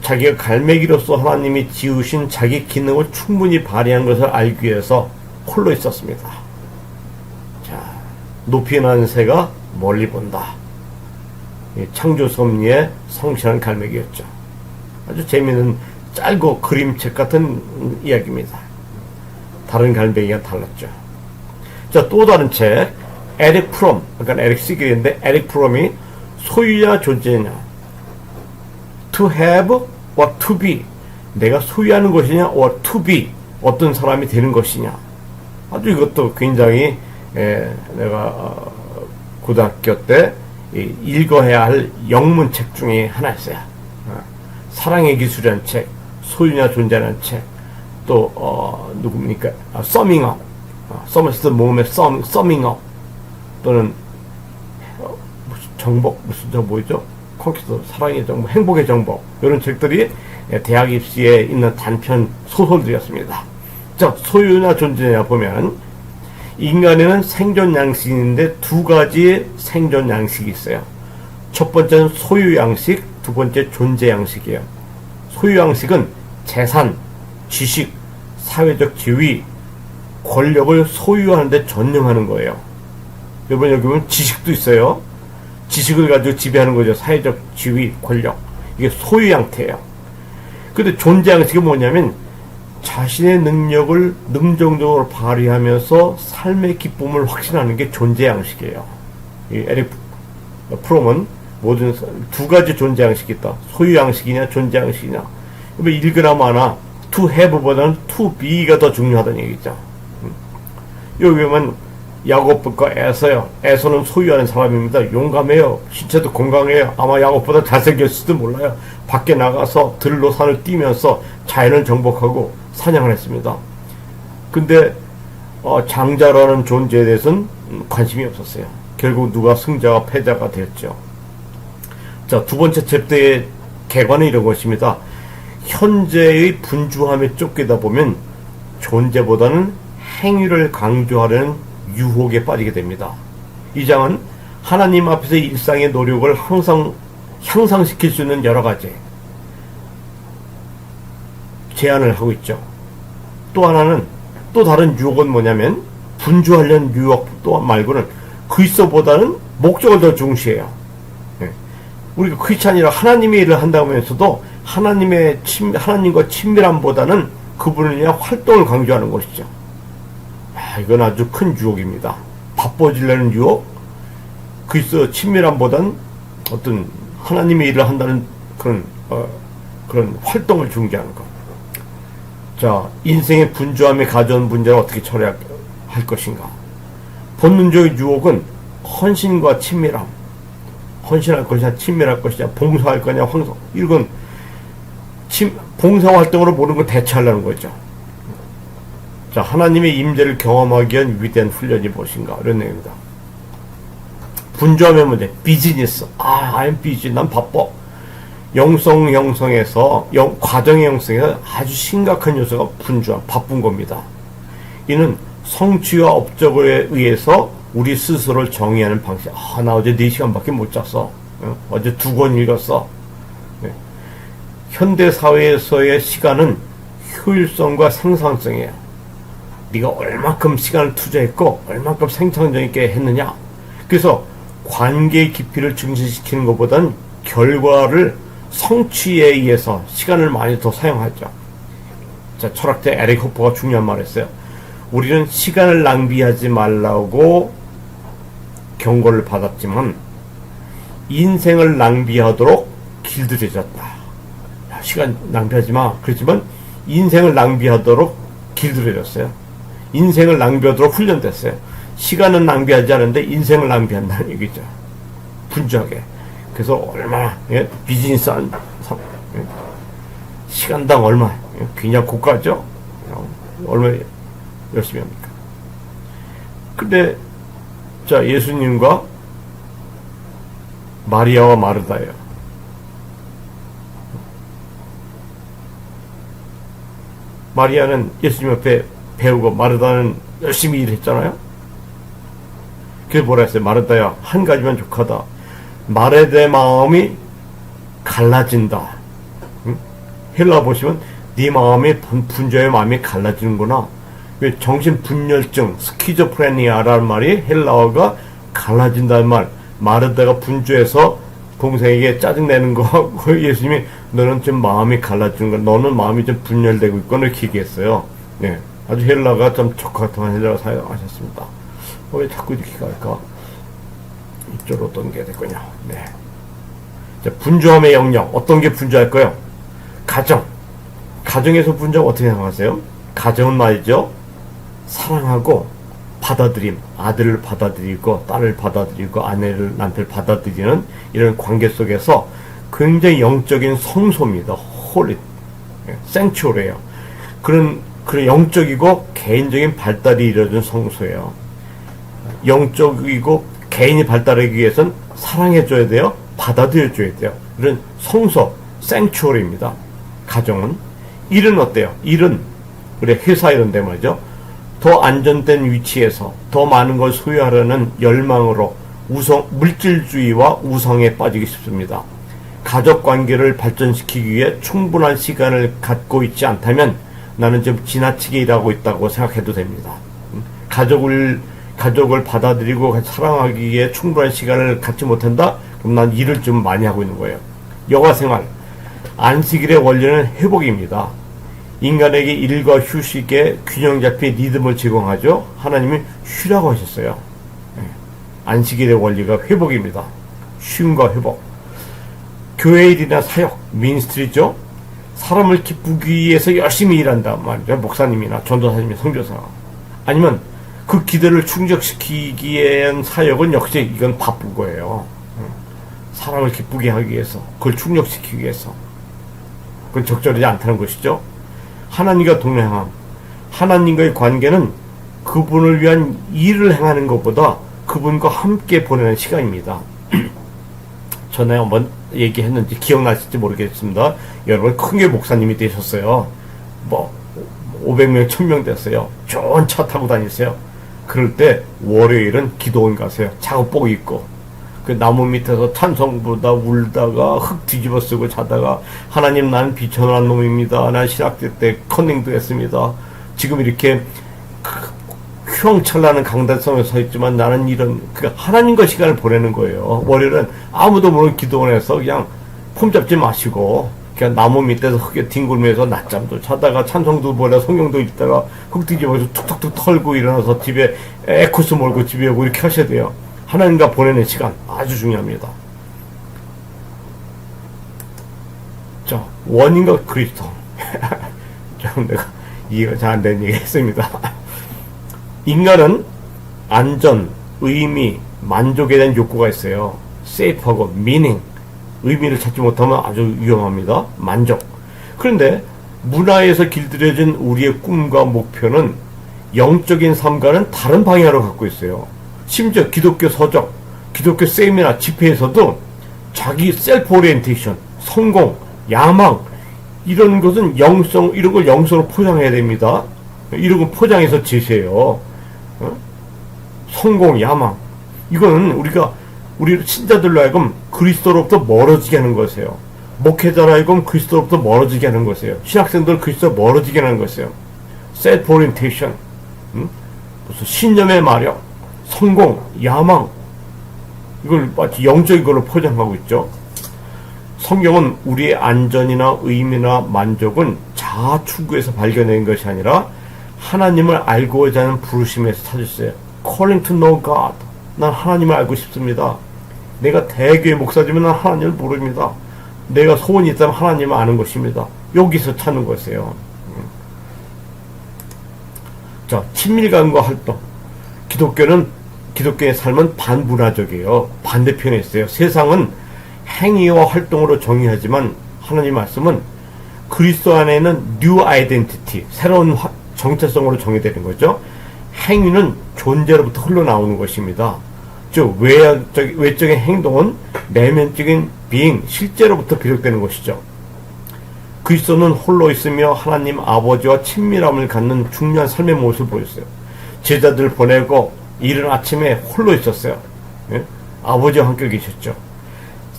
자기가 갈매기로서 하나님이 지으신 자기 기능을 충분히 발휘한 것을 알기 위해서 홀로 있었습니다. 자, 높이 나는 새가 멀리 본다. 창조 섭리의 성실한 갈매기였죠. 아주 재미있는 짧고 그림책 같은 이야기입니다. 다른 갈매기가 달랐죠. 자, 또 다른 책, 에릭 프롬, 그러니까 에릭 시겔인데 에릭 프롬이 소유냐 존재냐, to have or to be, 내가 소유하는 것이냐 or to be, 어떤 사람이 되는 것이냐. 아주 이것도 굉장히 내가 고등학교 때 읽어야 할 영문책 중에 하나였어요. 사랑의 기술이라는 책, 소유냐 존재라는 책, 또 누굽니까? 서밍업, 서머스트 모험의 서밍업, 또는 무슨 정복, 무슨 저 뭐죠? 컴퓨터 사랑의 정복, 행복의 정복, 이런 책들이 대학 입시에 있는 단편 소설들이었습니다. 자, 소유냐 존재냐 보면 인간에는 생존 양식이 있는데 두 가지의 생존 양식이 있어요. 첫 번째는 소유 양식, 두 번째 존재 양식이에요. 소유 양식은 재산, 지식, 사회적 지위, 권력을 소유하는 데 전념하는 거예요. 여러분 여기 보면 지식도 있어요. 지식을 가지고 지배하는 거죠. 사회적 지위, 권력. 이게 소유 양태예요. 근데 존재 양식이 뭐냐면 자신의 능력을 능동적으로 발휘하면서 삶의 기쁨을 확신하는 게 존재 양식이에요. 이 에릭 프롬은 모든 두 가지 존재 양식이 있다. 소유 양식이냐 존재 양식이냐. 읽으나 마나 to have보다는 to be가 더 중요하다는 얘기죠. 여기 보면 야곱과 에서요. 에서는 소유하는 사람입니다. 용감해요. 신체도 건강해요. 아마 야곱보다 잘생겼을지도 몰라요. 밖에 나가서 들로 산을 뛰면서 자연을 정복하고 사냥을 했습니다. 근데 장자라는 존재에 대해서는 관심이 없었어요. 결국 누가 승자와 패자가 되었죠. 자, 두 번째 챕터의 개관은 이런 것입니다. 현재의 분주함에 쫓기다 보면 존재보다는 행위를 강조하려는 유혹에 빠지게 됩니다. 이 장은 하나님 앞에서 일상의 노력을 항상 향상시킬 수 있는 여러 가지 제안을 하고 있죠. 또 하나는, 또 다른 유혹은 뭐냐면 분주하려는 유혹 또한 말고는 그리스도보다는 목적을 더 중시해요. 예. 우리가 크리스찬이라 하나님의 일을 한다면서도 하나님과 친밀함보다는 그분을 위한 활동을 강조하는 것이죠. 이건 아주 큰 유혹입니다. 바빠지려는 유혹, 그리스도 친밀함보다는 어떤 하나님의 일을 한다는 그런 활동을 중시하는 것. 자, 인생의 분주함이 가져온 문제를 어떻게 처리할 것인가? 본능적인 유혹은 헌신과 친밀함, 헌신할 것이냐, 친밀할 것이냐, 봉사할 거냐, 이건 봉사활동으로 모든 걸 대체하려는 거죠. 자, 하나님의 임재를 경험하기 위한 위대한 훈련이 무엇인가? 이런 내용입니다. 분주함의 문제, 비즈니스. I'm busy. 난 바빠. 영성 형성에서, 과정의 형성에서 아주 심각한 요소가 분주함, 바쁜 겁니다. 이는 성취와 업적에 의해서 우리 스스로를 정의하는 방식. 나 어제 4시간밖에 못 잤어. 어제 2권 읽었어. 네. 현대사회에서의 시간은 효율성과 생산성이에요. 네가 얼마큼 시간을 투자했고 얼마큼 생산성 있게 했느냐. 그래서 관계의 깊이를 증진시키는 것보다는 결과를 성취에 의해서 시간을 많이 더 사용하죠. 자, 철학자 에릭 호퍼가 중요한 말을 했어요. 우리는 시간을 낭비하지 말라고 경고를 받았지만 인생을 낭비하도록 길들여졌다. 시간 낭비하지 마. 그렇지만 인생을 낭비하도록 길들여졌어요. 인생을 낭비하도록 훈련됐어요. 시간은 낭비하지 않는데 인생을 낭비한다는 얘기죠. 분주하게. 그래서 얼마나 비즈니스 시간당 얼마 굉장히 고가죠. 얼마 열심히 합니까? 근데 자, 예수님과 마리아와 마르다예요. 마리아는 예수님 옆에 배우고 마르다는 열심히 일했잖아요. 그래서 뭐라 했어요? 마르다야, 한 가지만 족하다. 마르다의 마음이 갈라진다. 응? 헬라 보시면 네 마음이 분주의 마음이 갈라지는구나. 정신분열증, 스키조프레니아라는 말이 헬라어가 갈라진다는 말. 마르다가 분주해서 동생에게 짜증내는 거 예수님이 너는 좀 마음이 갈라지는 거, 너는 마음이 좀 분열되고 있고 이렇게 얘기했어요. 네, 아주 헬라가 좀 적합한 헬라가 사용하셨습니다. 왜 자꾸 이렇게 갈까? 이쪽으로 어떤 게 될 거냐? 네. 자, 분주함의 영역 어떤 게 분주할까요? 가정에서 분주함 어떻게 생각하세요? 가정은 말이죠. 사랑하고 받아들임, 아들을 받아들이고 딸을 받아들이고 아내를 남편을 받아들이는 이런 관계 속에서 굉장히 영적인 성소입니다. 홀리, 생츄어리예요. 그런 영적이고 개인적인 발달이 이루어진 성소예요. 영적이고 개인이 발달하기 위해서는 사랑해줘야 돼요. 받아들여줘야 돼요. 이런 성소, 생츄어리입니다. 가정은. 일은 어때요? 일은 우리 회사 이런 데 말이죠. 더 안전된 위치에서 더 많은 걸 소유하려는 열망으로 물질주의와 우상에 빠지기 쉽습니다. 가족 관계를 발전시키기 위해 충분한 시간을 갖고 있지 않다면 나는 좀 지나치게 일하고 있다고 생각해도 됩니다. 가족을 받아들이고 사랑하기에 충분한 시간을 갖지 못한다? 그럼 난 일을 좀 많이 하고 있는 거예요. 여가생활, 안식일의 원리는 회복입니다. 인간에게 일과 휴식에 균형 잡힌 리듬을 제공하죠. 하나님이 쉬라고 하셨어요. 안식일의 원리가 회복입니다. 쉼과 회복. 교회 일이나 사역, 민스트리죠. 사람을 기쁘기 위해서 열심히 일한다 말이죠. 목사님이나 전도사님이 선교사가. 아니면 그 기대를 충족시키기 위한 사역은 역시 이건 바쁜 거예요. 사람을 기쁘게 하기 위해서, 그걸 충족시키기 위해서. 그건 적절하지 않다는 것이죠. 하나님과 동행함. 하나님과의 관계는 그분을 위한 일을 행하는 것보다 그분과 함께 보내는 시간입니다. 전에 한번 얘기했는지 기억나실지 모르겠습니다. 여러분 큰교 목사님이 되셨어요. 500명, 1000명 됐어요. 좋은 차 타고 다니세요. 그럴 때 월요일은 기도원 가세요. 작업복 입고 그 나무 밑에서 찬송 부르다 울다가 흙 뒤집어 쓰고 자다가 하나님 나는 비천한 놈입니다. 난 신학교 때 컨닝도 했습니다. 지금 이렇게 휘황찬란한 강단성에 서 있지만 나는 이런 하나님과 시간을 보내는 거예요. 월요일은 아무도 모르는 기도원에서 그냥 폼 잡지 마시고 그냥 나무 밑에서 흙에 뒹굴면서 낮잠도 자다가 찬송도 보려 성경도 읽다가 흙 뒤집어서 툭툭툭 털고 일어나서 집에 에코스 몰고 집에 오고 이렇게 하셔야 돼요. 하나님과 보내는 시간 아주 중요합니다. 자, 원인과 그리스도. 좀 내가 이해가 잘 안 되는 얘기 했습니다. 인간은 안전, 의미, 만족에 대한 욕구가 있어요. safe하고 meaning, 의미를 찾지 못하면 아주 위험합니다. 만족. 그런데 문화에서 길들여진 우리의 꿈과 목표는 영적인 삶과는 다른 방향으로 갖고 있어요. 심지어 기독교 서적, 기독교 세미나 집회에서도 자기 셀프 오리엔테이션, 성공, 야망 이런 것은 영성, 이런 걸 영성으로 포장해야 됩니다. 이런 거 포장해서 제시해요. 성공, 야망 이거는 우리 신자들로 하여금 그리스도로부터 멀어지게 하는 것이에요. 목회자로 하여금 그리스도로부터 멀어지게 하는 것이에요. 신학생들 그리스도 멀어지게 하는 것이에요. 셀프 오리엔테이션, 무슨 신념의 마력, 성공, 야망 이걸 마치 영적인 걸로 포장하고 있죠. 성경은 우리의 안전이나 의미나 만족은 자아 추구에서 발견된 것이 아니라 하나님을 알고자 하는 부르심에서 찾았어요. Calling to know God. 난 하나님을 알고 싶습니다. 내가 대교회 목사지만 난 하나님을 모릅니다. 내가 소원이 있다면 하나님을 아는 것입니다. 여기서 찾는 것이에요. 자, 친밀감과 활동. 기독교의 삶은 반문화적이에요. 반대편에 있어요. 세상은 행위와 활동으로 정의하지만 하나님 말씀은 그리스도 안에는 new identity, 새로운 정체성으로 정의되는 거죠. 행위는 존재로부터 흘러나오는 것입니다. 즉 외적인 행동은 내면적인 being, 실제로부터 비롯되는 것이죠. 그리스도는 홀로 있으며 하나님 아버지와 친밀함을 갖는 중요한 삶의 모습을 보였어요. 제자들 보내고 이른 아침에 홀로 있었어요. 예? 아버지와 함께 계셨죠.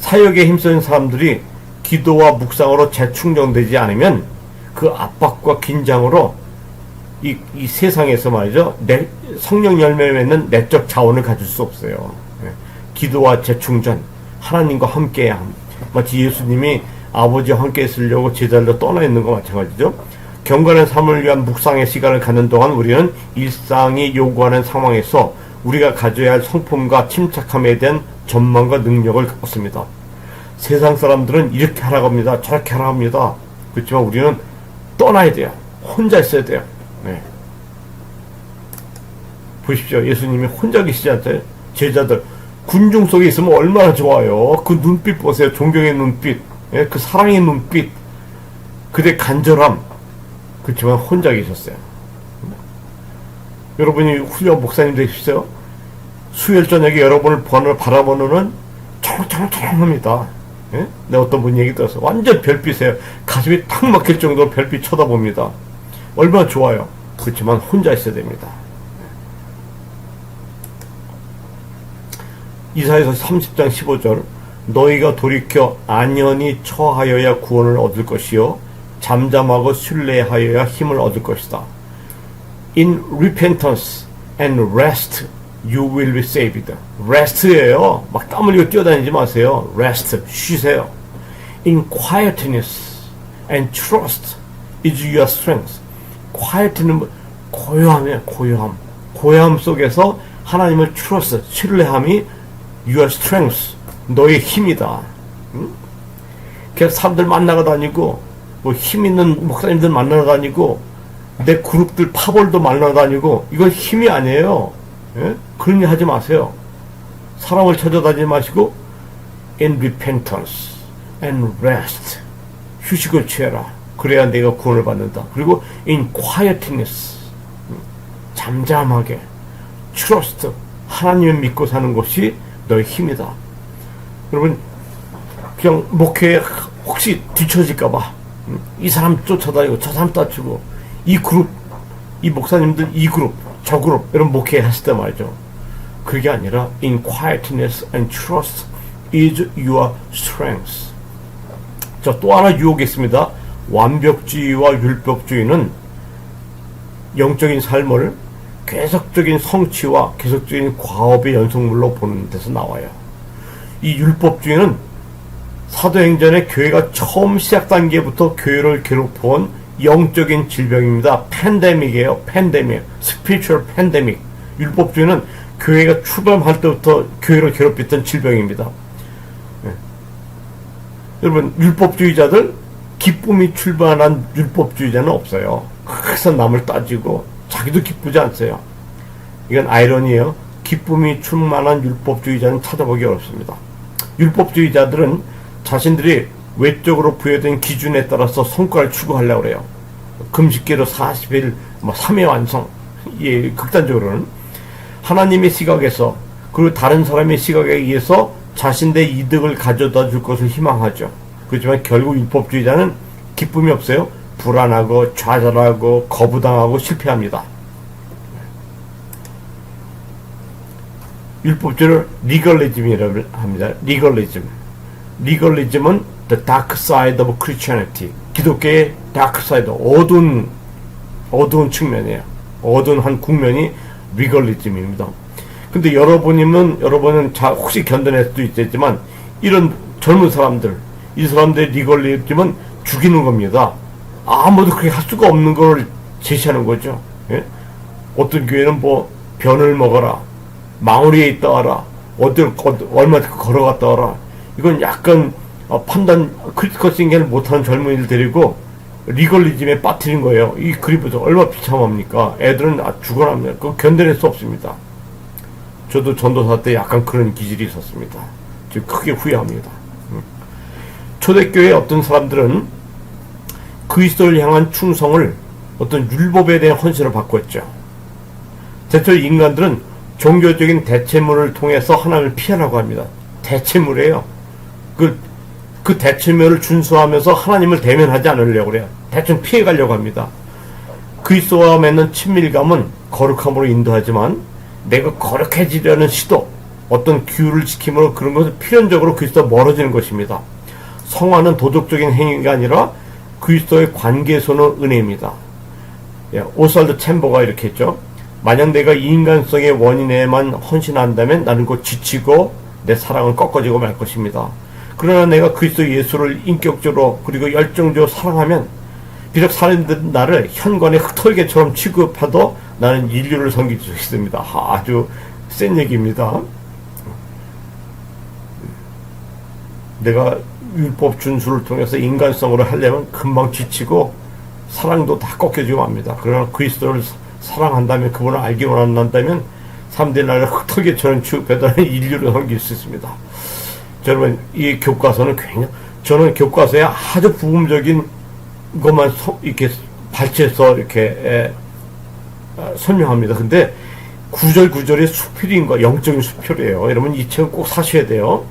사역에 힘쓰는 사람들이 기도와 묵상으로 재충전되지 않으면 그 압박과 긴장으로 이 세상에서 말이죠, 성령 열매를 맺는 내적 자원을 가질 수 없어요. 기도와 재충전, 하나님과 함께함. 마치 예수님이 아버지와 함께 있으려고 제자들로 떠나 있는 것과 마찬가지죠. 경건한 삶을 위한 묵상의 시간을 갖는 동안 우리는 일상이 요구하는 상황에서 우리가 가져야 할 성품과 침착함에 대한 전망과 능력을 갖습니다. 세상 사람들은 이렇게 하라고 합니다. 저렇게 하라고 합니다. 그렇지만 우리는 떠나야 돼요. 혼자 있어야 돼요. 네. 보십시오. 예수님이 혼자 계시지 않아요? 제자들 군중 속에 있으면 얼마나 좋아요. 그 눈빛 보세요. 존경의 눈빛, 예? 그 사랑의 눈빛, 그의 간절함. 그렇지만 혼자 계셨어요. 여러분이 훌륭한 목사님 되십시오. 수요일 저녁에 여러분을 바라보는 청청청합니다. 예? 내가 어떤 분 얘기 들어서 완전 별빛이에요. 가슴이 탁 막힐 정도로 별빛 쳐다봅니다. 얼마나 좋아요. 그렇지만 혼자 있어야 됩니다. 이사야서 30장 15절 너희가 돌이켜 안연히 처하여야 구원을 얻을 것이요 잠잠하고 순례하여야 힘을 얻을 것이다. In repentance and rest you will be saved. rest예요. 막 땀 흘리고 뛰어다니지 마세요. rest, 쉬세요. In quietness and trust is your strength. quiet는 고요함이에요. 고요함 속에서 하나님을 trust, 신뢰함이 your strength, 너의 힘이다. 그래서 사람들 만나러 다니고 뭐 힘 있는 목사님들 만나러 다니고 내 그룹들 파벌도 만나러 다니고 이건 힘이 아니에요. 예? 그런 일 하지 마세요. 사람을 찾아다니지 마시고 in repentance and rest, 휴식을 취해라. 그래야 내가 구원을 받는다. 그리고 in quietness, 잠잠하게, trust, 하나님을 믿고 사는 것이 너의 힘이다. 여러분 그냥 목회에 혹시 뒤처질까봐 이 사람 쫓아다니고 저 사람 따치고 이 그룹, 이 목사님들 이 그룹, 저 그룹 이런 목회 했을 때 말이죠. 그게 아니라 in quietness and trust is your strength. 자, 또 하나 유혹이 있습니다. 완벽주의와 율법주의는 영적인 삶을 계속적인 성취와 계속적인 과업의 연속물로 보는 데서 나와요. 이 율법주의는 사도행전의 교회가 처음 시작 단계부터 교회를 괴롭혀온 영적인 질병입니다. 팬데믹이에요. 팬데믹. 스피리추얼 팬데믹. 율법주의는 교회가 출범할 때부터 교회를 괴롭혔던 질병입니다. 네. 여러분, 율법주의자들, 기쁨이 출발한 율법주의자는 없어요. 그래서 남을 따지고 자기도 기쁘지 않어요. 이건 아이러니예요. 기쁨이 충만한 율법주의자는 찾아보기 어렵습니다. 율법주의자들은 자신들이 외적으로 부여된 기준에 따라서 성과를 추구하려고 그래요. 금식기로 40일, 3회 완성. 예, 극단적으로는 하나님의 시각에서, 그리고 다른 사람의 시각에 의해서 자신의 이득을 가져다 줄 것을 희망하죠. 그렇지만 결국 율법주의자는 기쁨이 없어요. 불안하고 좌절하고 거부당하고 실패합니다. 율법주의를 리걸리즘이라고 합니다. 리걸리즘. 리걸리즘은 the dark side of Christianity. 기독교의 dark side, 어두운 측면이에요. 어두운 한 국면이 리걸리즘입니다. 근데 여러분은 혹시 견뎌낼 수도 있겠지만, 이런 젊은 사람들, 이 사람들의 리걸리즘은 죽이는 겁니다. 아무도 그렇게 할 수가 없는 걸 제시하는 거죠. 예? 어떤 교회는 변을 먹어라, 망우리에 있다 와라, 얼마 걸어갔다 와라. 이건 약간 판단, 크리티컬 싱킹을 못하는 젊은이들 데리고 리걸리즘에 빠뜨린 거예요. 이 그림 보세요. 얼마나 비참합니까? 애들은 죽어납니다. 그거 견뎌낼 수 없습니다. 저도 전도사 때 약간 그런 기질이 있었습니다. 지금 크게 후회합니다. 초대교회의 어떤 사람들은 그리스도를 향한 충성을 어떤 율법에 대한 헌신을 바꿨죠. 대체로 인간들은 종교적인 대체물을 통해서 하나님을 피하라고 합니다. 대체물이에요. 그 대체물을 준수하면서 하나님을 대면하지 않으려고 그래요. 대충 피해가려고 합니다. 그리스도와 맺는 친밀감은 거룩함으로 인도하지만, 내가 거룩해지려는 시도, 어떤 규율을 지킴으로 그런 것은 필연적으로 그리스도와 멀어지는 것입니다. 성화는 도덕적인 행위가 아니라 그리스도의 관계에서는 은혜입니다. 오살드 챔버가 이렇게 했죠. 만약 내가 인간성의 원인에만 헌신한다면 나는 곧 지치고 내 사랑은 꺾어지고 말 것입니다. 그러나 내가 그리스도 예수를 인격적으로 그리고 열정적으로 사랑하면, 비록 사람들은 나를 현관의 흙털개처럼 취급하도 나는 인류를 섬길 수 있습니다. 아주 센 얘기입니다. 내가 율법 준수를 통해서 인간성으로 하려면 금방 지치고 사랑도 다 꺾여지고 맙니다. 그러나 그리스도를 사랑한다면, 그분을 알기 원한다면 사람들이 나를 흙털개처럼 취급해도 인류를 섬길 수 있습니다. 여러분, 이 교과서는 저는 교과서에 아주 부분적인 것만 이렇게 발췌해서 이렇게 설명합니다. 근데 구절구절의 수필인과 영적인 수필이에요. 여러분, 이 책은 꼭 사셔야 돼요.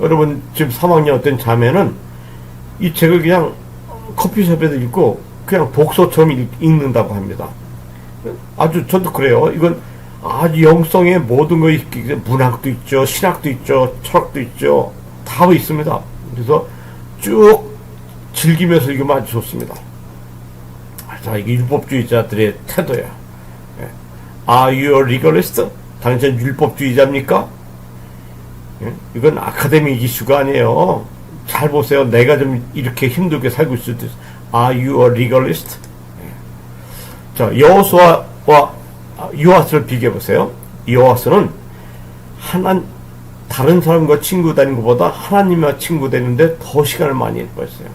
여러분, 지금 3학년 어떤 자매는 이 책을 그냥 커피숍에도 읽고 그냥 독서처럼 읽는다고 합니다. 저도 그래요. 이건 아주 영성의 모든 것이 문학도 있죠, 신학도 있죠, 철학도 있죠, 다 있습니다. 그래서 쭉 즐기면서 읽으면 아주 좋습니다. 자, 이게 율법주의자들의 태도야. Are you a legalist? 당신 율법주의자입니까? 이건 아카데믹 이슈가 아니에요. 잘 보세요. 내가 좀 이렇게 힘들게 살고 있을 때, Are you a legalist? 자, 여호수아와 요아스를 비교해 보세요. 요아스는 다른 사람과 친구 되는 것보다 하나님과 친구 되는데 더 시간을 많이 했어요.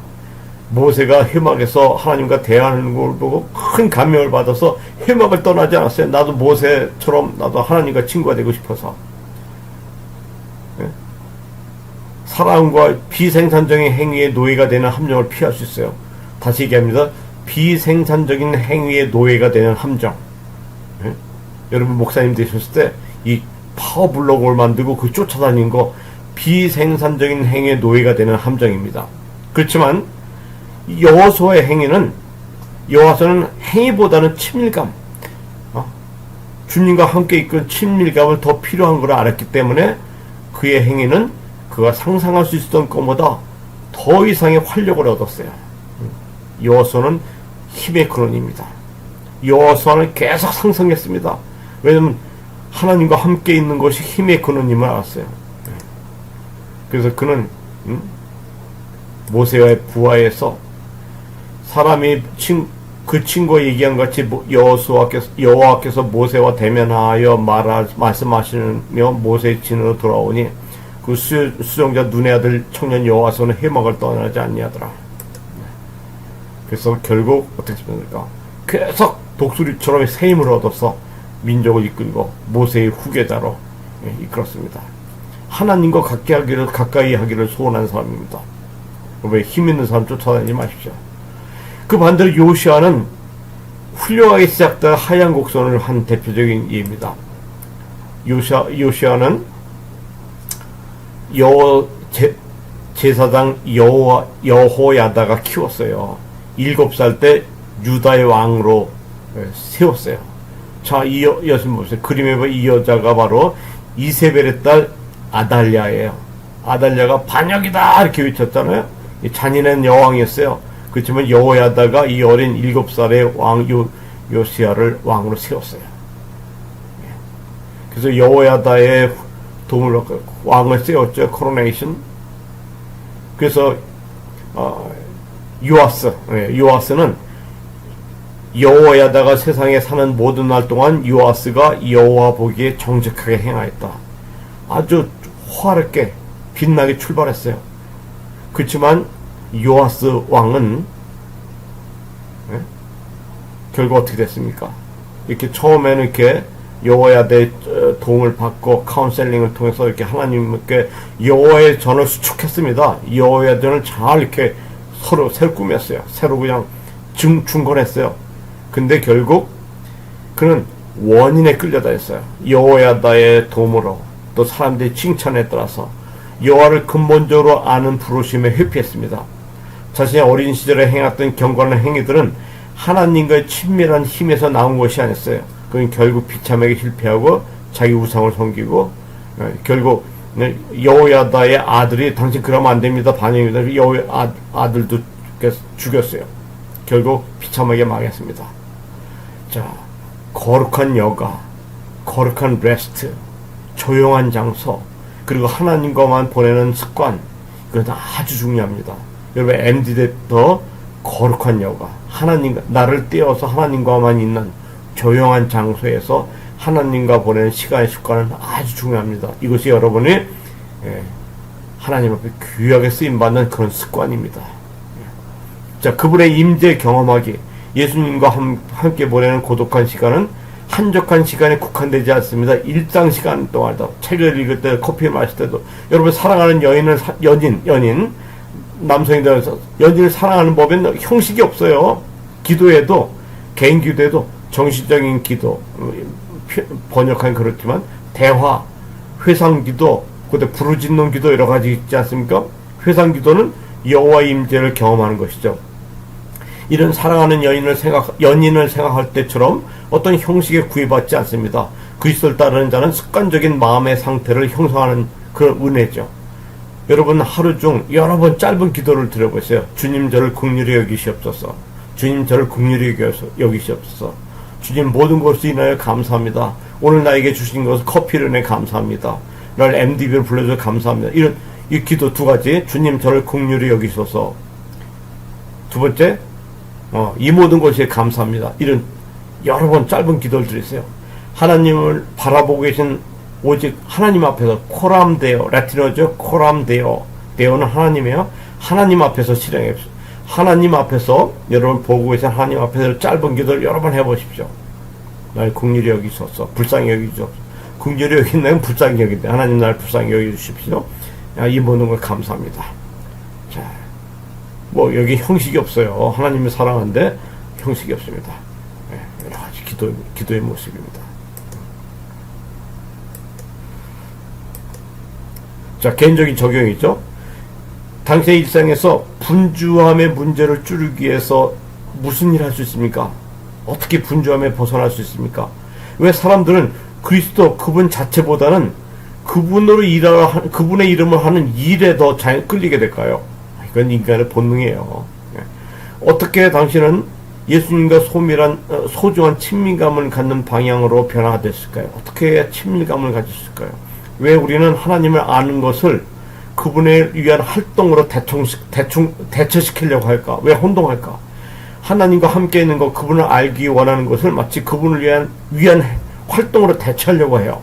모세가 회막에서 하나님과 대화하는 걸 보고 큰 감명을 받아서 회막을 떠나지 않았어요. 나도 모세처럼 나도 하나님과 친구가 되고 싶어서. 사랑과 비생산적인 행위의 노예가 되는 함정을 피할 수 있어요. 다시 얘기합니다. 비생산적인 행위의 노예가 되는 함정. 여러분, 목사님 되셨을 때 이 파워블록을 만들고 그 쫓아다니는 거 비생산적인 행위의 노예가 되는 함정입니다. 그렇지만 여호수아의 행위는, 여호수아는 행위보다는 친밀감, 주님과 함께 이끈 친밀감을 더 필요한 걸 알았기 때문에 그의 행위는 그가 상상할 수 있었던 것보다 더 이상의 활력을 얻었어요. 여호수아는 힘의 근원입니다. 여호수아는 계속 상승했습니다. 왜냐면 하나님과 함께 있는 것이 힘의 근원임을 알았어요. 그래서 그는 모세와의 부하에서 사람이 그 친구가 얘기한 같이 여호와께서 모세와 대면하여 말씀하시며 모세의 진으로 돌아오니 그 수종자 눈의 아들 청년 여호와서는 해막을 떠나지 아니하더라. 그래서 결국 어떻게 됩니까? 계속 독수리처럼 새 힘을 얻어서 민족을 이끌고 모세의 후계자로 이끌었습니다. 하나님과 가까이 하기를 소원한 사람입니다. 왜 힘 있는 사람 쫓아다니지 마십시오. 그 반대로 요시아는 훌륭하게 시작된 하얀 곡선을 한 대표적인 예입니다. 요시아는 제사장 여호야다가 키웠어요. 7살 때 유다의 왕으로 세웠어요. 자, 이 여신 보세요. 그림에 보면 이 여자가 바로 이세벨의 딸 아달랴예요. 아달랴가 반역이다 이렇게 외쳤잖아요. 잔인한 여왕이었어요. 그렇지만 여호야다가 이 어린 7살의 왕 요시아를 왕으로 세웠어요. 그래서 여호야다의 도움을 얻고 왕을 세웠죠. 코로네이션. 그래서 요아스는 여호야다가 세상에 사는 모든 날 동안 요아스가 여호와 보기에 정직하게 행하였다. 아주 화렵게 빛나게 출발했어요. 그렇지만 요아스 왕은 결국 어떻게 됐습니까? 이렇게 처음에는 이렇게 여호야다의 도움을 받고 카운셀링을 통해서 이렇게 하나님께 여호와의 전을 수축했습니다. 여호야다를 잘 이렇게 새로 꾸몄어요. 새로 그냥 중건했어요. 근데 결국 그는 원인에 끌려다녔어요. 여호야다의 도움으로 또 사람들의 칭찬에 따라서 여호와를 근본적으로 아는 부르심에 회피했습니다. 자신의 어린 시절에 행했던 경건한 행위들은 하나님과의 친밀한 힘에서 나온 것이 아니었어요. 그는 결국 비참하게 실패하고 자기 우상을 섬기고 결국 여호야다의 아들이 당신 그러면 안 됩니다. 반역입니다. 여호야 아들도 죽였어요. 결국 비참하게 망했습니다. 자, 거룩한 여가, 거룩한 레스트, 조용한 장소, 그리고 하나님과만 보내는 습관, 이건 아주 중요합니다. 여러분 MD 때부터 거룩한 여가, 나를 떼어서 하나님과만 있는 조용한 장소에서 하나님과 보내는 시간의 습관은 아주 중요합니다. 이것이 여러분이 하나님 앞에 귀하게 쓰임받는 그런 습관입니다. 자, 그분의 임재 경험하기, 예수님과 함께 보내는 고독한 시간은 한적한 시간에 국한되지 않습니다. 일상 시간 동안도 책을 읽을 때, 커피 마실 때도 여러분 사랑하는 연인 남성이라서 연인을 사랑하는 법에는 형식이 없어요. 기도에도 개인 기도에도 정신적인 기도 번역하긴 그렇지만 대화, 회상기도, 그때 부르짖는 기도 여러 가지 있지 않습니까? 회상기도는 여호와의 임재를 경험하는 것이죠. 이런 사랑하는 연인을 생각할 때처럼 어떤 형식에 구애받지 않습니다. 그리스도를 따르는 자는 습관적인 마음의 상태를 형성하는 그런 은혜죠. 여러분 하루 중 여러 번 짧은 기도를 드려보세요. 주님 저를 긍휼히 여기시옵소서. 주님 저를 긍휼히 여기시옵소서. 주님 모든 것을 인하여 감사합니다. 오늘 나에게 주신 것을 커피를 내 감사합니다. 날 MDB를 불러줘서 감사합니다. 이런 이 기도 두 가지. 주님 저를 긍휼히 여기소서. 두 번째 이 모든 것에 감사합니다. 이런 여러 번 짧은 기도를 드리세요. 하나님을 바라보고 계신 오직 하나님 앞에서 코람데오, 라틴어죠. 코람데오. 데오는 하나님이에요. 하나님 앞에서 실행해 보십시오. 하나님 앞에서 여러분 보고 계신 하나님 앞에서 짧은 기도를 여러 번 해보십시오. 날 긍휼히 여기소서. 불쌍히 여기소서. 긍휼히 여긴다면 불쌍히 여긴다. 하나님 날 불쌍히 여기주십시오. 이 모든 걸 감사합니다. 자, 뭐 여기 형식이 없어요. 하나님을 사랑하는데 형식이 없습니다. 여러 가지 기도의 모습입니다. 자, 개인적인 적용이죠. 당시의 일상에서 분주함의 문제를 줄이기 위해서 무슨 일을 할 수 있습니까? 어떻게 분주함에 벗어날 수 있습니까? 왜 사람들은 그리스도 그분 자체보다는 그분의 이름을 하는 일에 더 잘 끌리게 될까요? 이건 인간의 본능이에요. 어떻게 당신은 예수님과 소중한 친밀감을 갖는 방향으로 변화됐을까요? 어떻게 해야 친밀감을 가졌을까요? 왜 우리는 하나님을 아는 것을 그분을 위한 활동으로 대처시키려고 할까? 왜 혼동할까? 하나님과 함께 있는 것, 그분을 알기 원하는 것을 마치 그분을 위한 활동으로 대처하려고 해요.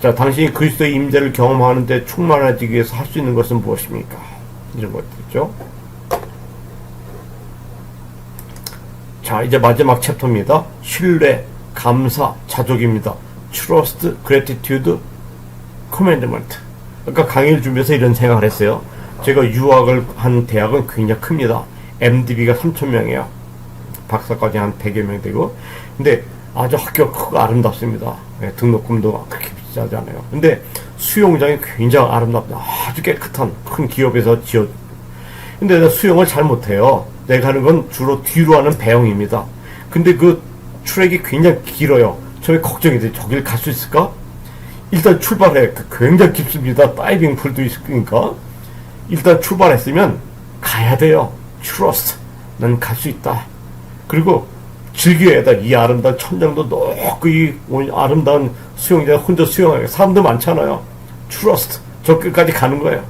자, 당신이 그리스도의 임재를 경험하는데 충만해지기 위해서 할 수 있는 것은 무엇입니까? 이런 것들이죠. 자, 이제 마지막 챕터입니다. 신뢰, 감사, 자족입니다. Trust, Gratitude, Commandment. 아까 강의를 준비해서 이런 생각을 했어요. 제가 유학을 한 대학은 굉장히 큽니다. MDB가 3,000명이에요. 박사까지 한 100여 명 되고. 근데 아주 학교가 크고 아름답습니다. 네, 등록금도 그렇게 비싸지 않아요. 근데 수영장이 굉장히 아름답다. 아주 깨끗한 큰 기업에서 근데 내가 수영을 잘 못해요. 내가 하는 건 주로 뒤로 하는 배영입니다. 근데 그 트랙이 굉장히 길어요. 저희 걱정이 돼. 저길 갈 수 있을까? 일단 출발해. 굉장히 깊습니다. 다이빙 풀도 있으니까. 일단 출발했으면 가야 돼요. Trust. 난 갈 수 있다. 그리고 즐겨야 돼. 이 아름다운 천장도 높고 이 아름다운 수영장 혼자 수영하게. 사람도 많잖아요. Trust. 저 끝까지 가는 거예요.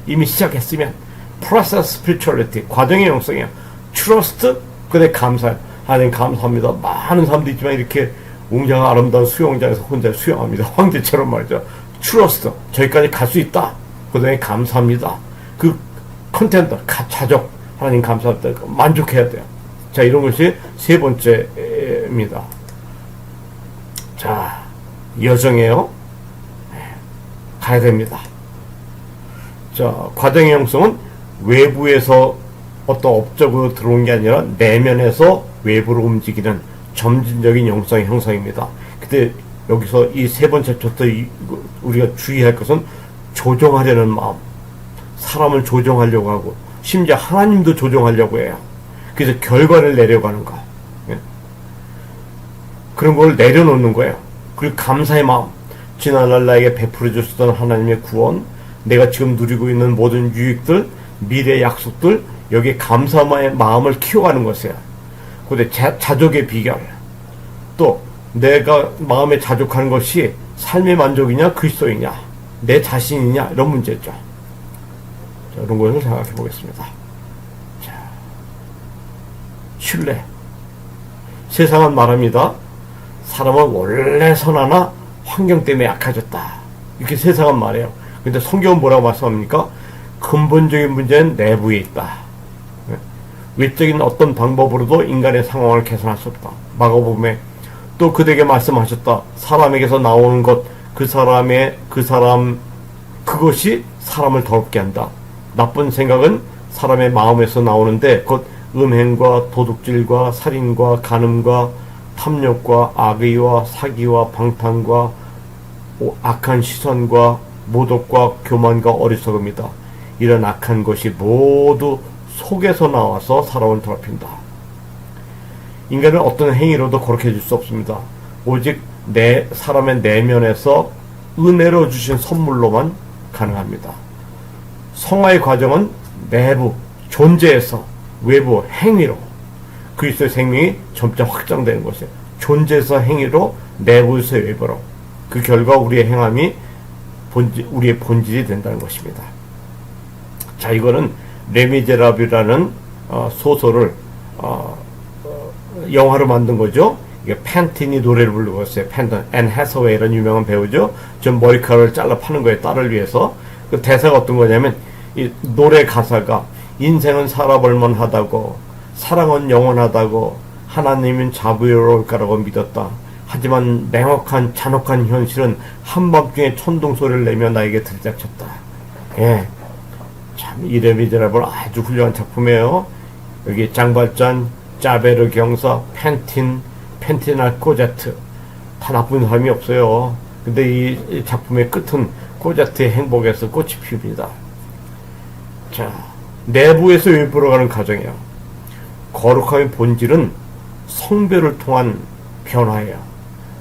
이미 시작했으면. Process spirituality. 과정의 영성이에요. Trust. 그다음에 감사해요. 하나님 감사합니다. 많은 사람도 있지만 이렇게 웅장한 아름다운 수영장에서 혼자 수영합니다. 황제처럼 말이죠. Trust. 저기까지 갈 수 있다. 그 다음에 감사합니다. 그 컨텐트, 자족. 하나님 감사합니다. 만족해야 돼요. 자, 이런 것이 세 번째입니다. 자, 여정이에요. 가야 됩니다. 자, 과정의 형성은 외부에서 어떤 업적으로 들어온 게 아니라 내면에서 외부로 움직이는 점진적인 영성의 형성입니다. 근데 여기서 이 세 번째 챕터 우리가 주의할 것은 조정하려는 마음. 사람을 조정하려고 하고 심지어 하나님도 조정하려고 해요. 그래서 결과를 내려가는 거. 예? 그런 걸 내려놓는 거예요. 그리고 감사의 마음. 지난날 나에게 베풀어 주셨던 하나님의 구원, 내가 지금 누리고 있는 모든 유익들, 미래 약속들, 여기에 감사의 마음을 키워가는 것이에요. 근데 자족의 비결. 또 내가 마음에 자족하는 것이 삶의 만족이냐 그리스도이냐 내 자신이냐 이런 문제죠. 자, 이런 것을 생각해 보겠습니다. 자, 신뢰. 세상은 말합니다. 사람은 원래 선하나 환경 때문에 약해졌다. 이렇게 세상은 말해요. 근데 성경은 뭐라고 말씀합니까? 근본적인 문제는 내부에 있다. 외적인 어떤 방법으로도 인간의 상황을 개선할 수 없다. 마가복음에 또 그들에게 말씀하셨다. 사람에게서 나오는 것, 그것이 사람을 더럽게 한다. 나쁜 생각은 사람의 마음에서 나오는데 곧 음행과 도둑질과 살인과 간음과 탐욕과 악의와 사기와 방탕과 악한 시선과 모독과 교만과 어리석음이다. 이런 악한 것이 모두 속에서 나와서 사람을 더럽힌다. 인간은 어떤 행위로도 그렇게 해줄 수 없습니다. 오직 사람의 내면에서 은혜로 주신 선물로만 가능합니다. 성화의 과정은 내부, 존재에서 외부, 행위로 그리스도의 생명이 점차 확장되는 것이에요. 존재에서 행위로, 내부에서 외부로. 그 결과 우리의 행함이 우리의 본질이 된다는 것입니다. 자, 이거는 레미제라블이라는 소설을 영화로 만든 거죠. 이게 팬틴이 노래를 부르고 있어요. 팬틴, 앤 해서웨이라는 유명한 배우죠. 전 머리카락을 잘라 파는 거예요. 딸을 위해서. 그 대사가 어떤 거냐면 이 노래 가사가 인생은 살아볼만 하다고, 사랑은 영원하다고, 하나님은 자비로울 거라고 믿었다. 하지만 냉혹한 잔혹한 현실은 한밤중에 천둥소리를 내며 나에게 들이닥쳤다. 예, 참 이 레미제라블 아주 훌륭한 작품이에요. 여기 장발잔, 짜베르 경사, 펜티날 코제트 다 나쁜 사람이 없어요. 근데 이 작품의 끝은 코제트의 행복에서 꽃이 피웁니다. 자, 내부에서 외부로 가는 과정이에요. 거룩함의 본질은 성별을 통한 변화예요.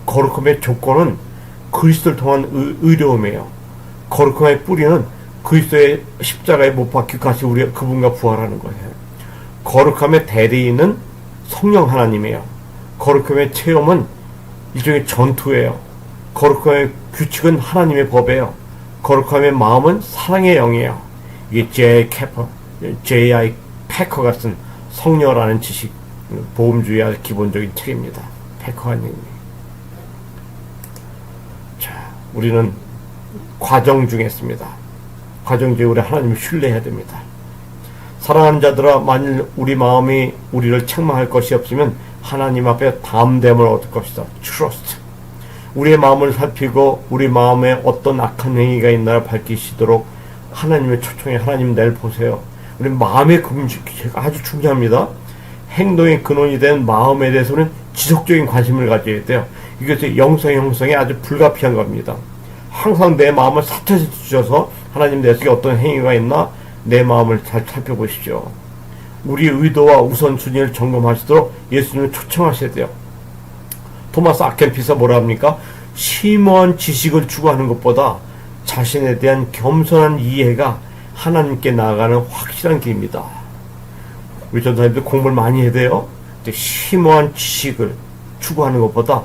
거룩함의 조건은 그리스도를 통한 의로움이에요. 거룩함의 뿌리는 그리스도의 십자가에 못 박혀 다시 우리가 그분과 부활하는 거예요. 거룩함의 대리인은 성령 하나님이에요. 거룩함의 체험은 일종의 전투예요. 거룩함의 규칙은 하나님의 법이에요. 거룩함의 마음은 사랑의 영이에요. 이게 J.I. 패커가 쓴 성녀라는 지식, 보험주의의 기본적인 책입니다. 패커님. 자, 우리는 과정 중에 있습니다. 과정 중에 우리 하나님을 신뢰해야 됩니다. 사랑하는 자들아, 만일 우리 마음이 우리를 책망할 것이 없으면 하나님 앞에 담됨을 얻을 것이다. Trust. 우리의 마음을 살피고 우리 마음에 어떤 악한 행위가 있나를 밝히시도록 하나님의 초청에 하나님 내일 보세요. 우리 마음의 금식가 아주 중요합니다. 행동의 근원이 된 마음에 대해서는 지속적인 관심을 가져야 돼요. 이것이 영성의 형성에 아주 불가피한 겁니다. 항상 내 마음을 사찰해 주셔서 하나님 내 속에 어떤 행위가 있나 내 마음을 잘 살펴보십시오. 우리의 의도와 우선순위를 점검하시도록 예수님을 초청하셔야 돼요. 토마스 아켄피사 뭐라 합니까? 심오한 지식을 추구하는 것보다 자신에 대한 겸손한 이해가 하나님께 나아가는 확실한 길입니다. 우리 전사님들 공부를 많이 해야 돼요. 심오한 지식을 추구하는 것보다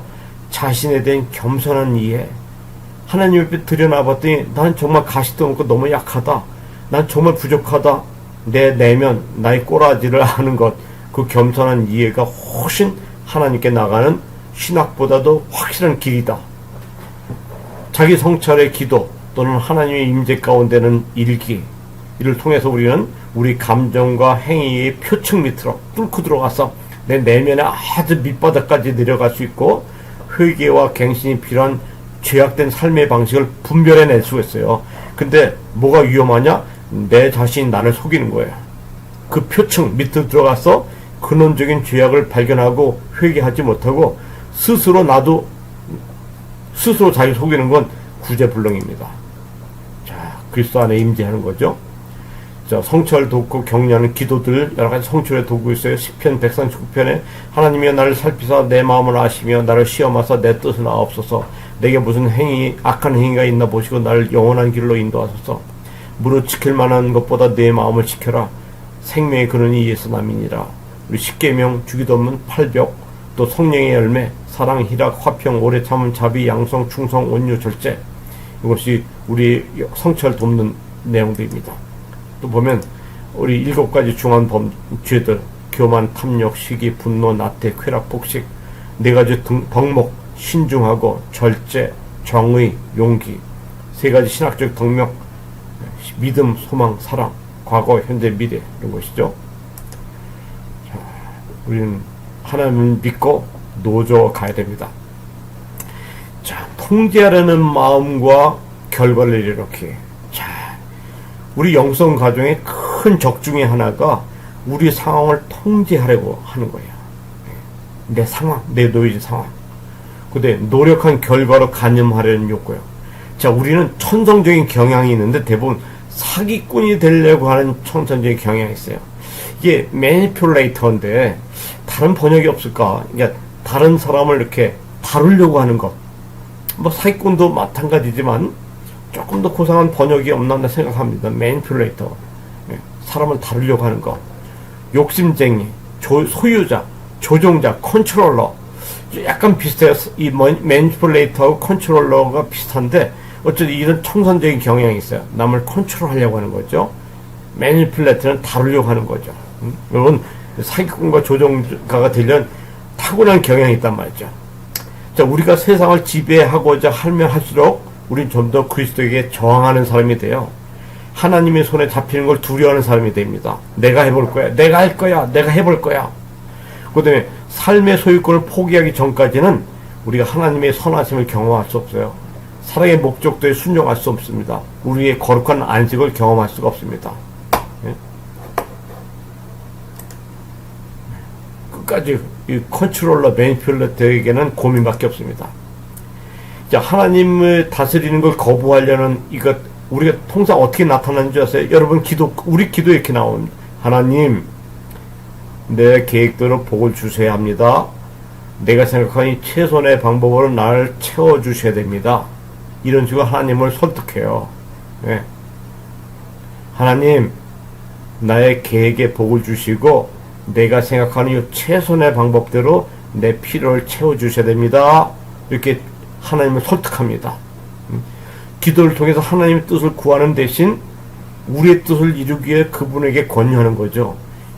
자신에 대한 겸손한 이해, 하나님 앞에 들여놔봤더니 난 정말 가식도 없고 너무 약하다, 난 정말 부족하다, 내 내면 나의 꼬라지를 아는 것, 그 겸손한 이해가 훨씬 하나님께 나가는 신학보다도 확실한 길이다. 자기 성찰의 기도 또는 하나님의 임재 가운데는 일기, 이를 통해서 우리는 우리 감정과 행위의 표층 밑으로 뚫고 들어가서 내 내면의 아주 밑바닥까지 내려갈 수 있고 회개와 갱신이 필요한 죄악된 삶의 방식을 분별해낼 수 있어요. 근데 뭐가 위험하냐? 내 자신이 나를 속이는 거예요. 그 표층 밑으로 들어가서 근원적인 죄악을 발견하고 회개하지 못하고 스스로 자기 속이는 건 구제불능입니다. 자, 그리스도 안에 임재하는 거죠. 자, 성찰 돕고 격려하는 기도들 여러가지 성찰의 도구 있어요. 시편 139편에 하나님이여 나를 살피사 내 마음을 아시며 나를 시험하사 내 뜻을 아옵소서. 내게 무슨 악한 행위가 있나 보시고 나를 영원한 길로 인도하소서. 무릇 지킬 만한 것보다 내 마음을 지켜라. 생명의 근원이 예수 남이니라. 우리 십계명, 주기도 없는 팔벽, 또 성령의 열매, 사랑, 희락, 화평, 오래 참음, 자비, 양성, 충성, 온유, 절제. 이것이 우리 성찰 돕는 내용들입니다. 또 보면 우리 7가지 중한 죄들, 교만, 탐욕, 시기, 분노, 나태, 쾌락, 폭식, 4가지 덕목, 신중하고 절제, 정의, 용기, 3가지 신학적 덕목, 믿음, 소망, 사랑, 과거, 현재, 미래, 이런 것이죠. 자, 우리는 하나님을 믿고 노조 가야 됩니다. 자, 통제하려는 마음과 결과를 이렇게. 자, 우리 영성 가정의 큰 적 중에 하나가 우리 상황을 통제하려고 하는 거예요. 내 상황, 내 노이즈 상황. 근데 노력한 결과로 간염하려는 욕구예요. 자, 우리는 천성적인 경향이 있는데 대부분 사기꾼이 되려고 하는 천성적인 경향이 있어요. 이게 매니플레이터인데 다른 번역이 없을까? 그러니까 다른 사람을 이렇게 다루려고 하는 것. 뭐 사기꾼도 마찬가지지만 조금 더 고상한 번역이 없나 생각합니다. 매니플레이터. 사람을 다루려고 하는 것. 욕심쟁이, 소유자, 조종자, 컨트롤러. 약간 비슷해요. 이 매니플레이터하고 컨트롤러가 비슷한데 어쨌든 이런 청산적인 경향이 있어요. 남을 컨트롤하려고 하는 거죠. 매니플레이터는 다루려고 하는 거죠. 여러분 사기꾼과 조종가가 되려는 타고난 경향이 있단 말이죠. 자, 우리가 세상을 지배하고자 하면 할수록 우린 좀 더 그리스도에게 저항하는 사람이 돼요. 하나님의 손에 잡히는 걸 두려워하는 사람이 됩니다. 내가 해볼 거야. 내가 할 거야. 내가 해볼 거야. 그 다음에 삶의 소유권을 포기하기 전까지는 우리가 하나님의 선하심을 경험할 수 없어요. 사랑의 목적도에 순종할 수 없습니다. 우리의 거룩한 안식을 경험할 수가 없습니다. 예? 끝까지 이 컨트롤러 매니플레이터에게는 고민밖에 없습니다. 자, 하나님을 다스리는 걸 거부하려는 이것 우리가 통상 어떻게 나타나는 줄 아세요? 여러분 우리 기도 이렇게 나옵니다. 하나님, 내 계획대로 복을 주셔야 합니다. 내가 생각하니 최선의 방법으로 나를 채워주셔야 됩니다. 이런 식으로 하나님을 설득해요. 네. 하나님, 나의 계획에 복을 주시고 내가 생각하는 이 최선의 방법대로 내 필요를 채워주셔야 됩니다. 이렇게 하나님을 설득합니다. 기도를 통해서 하나님의 뜻을 구하는 대신 우리의 뜻을 이루기 위해 그분에게 권유하는 거죠.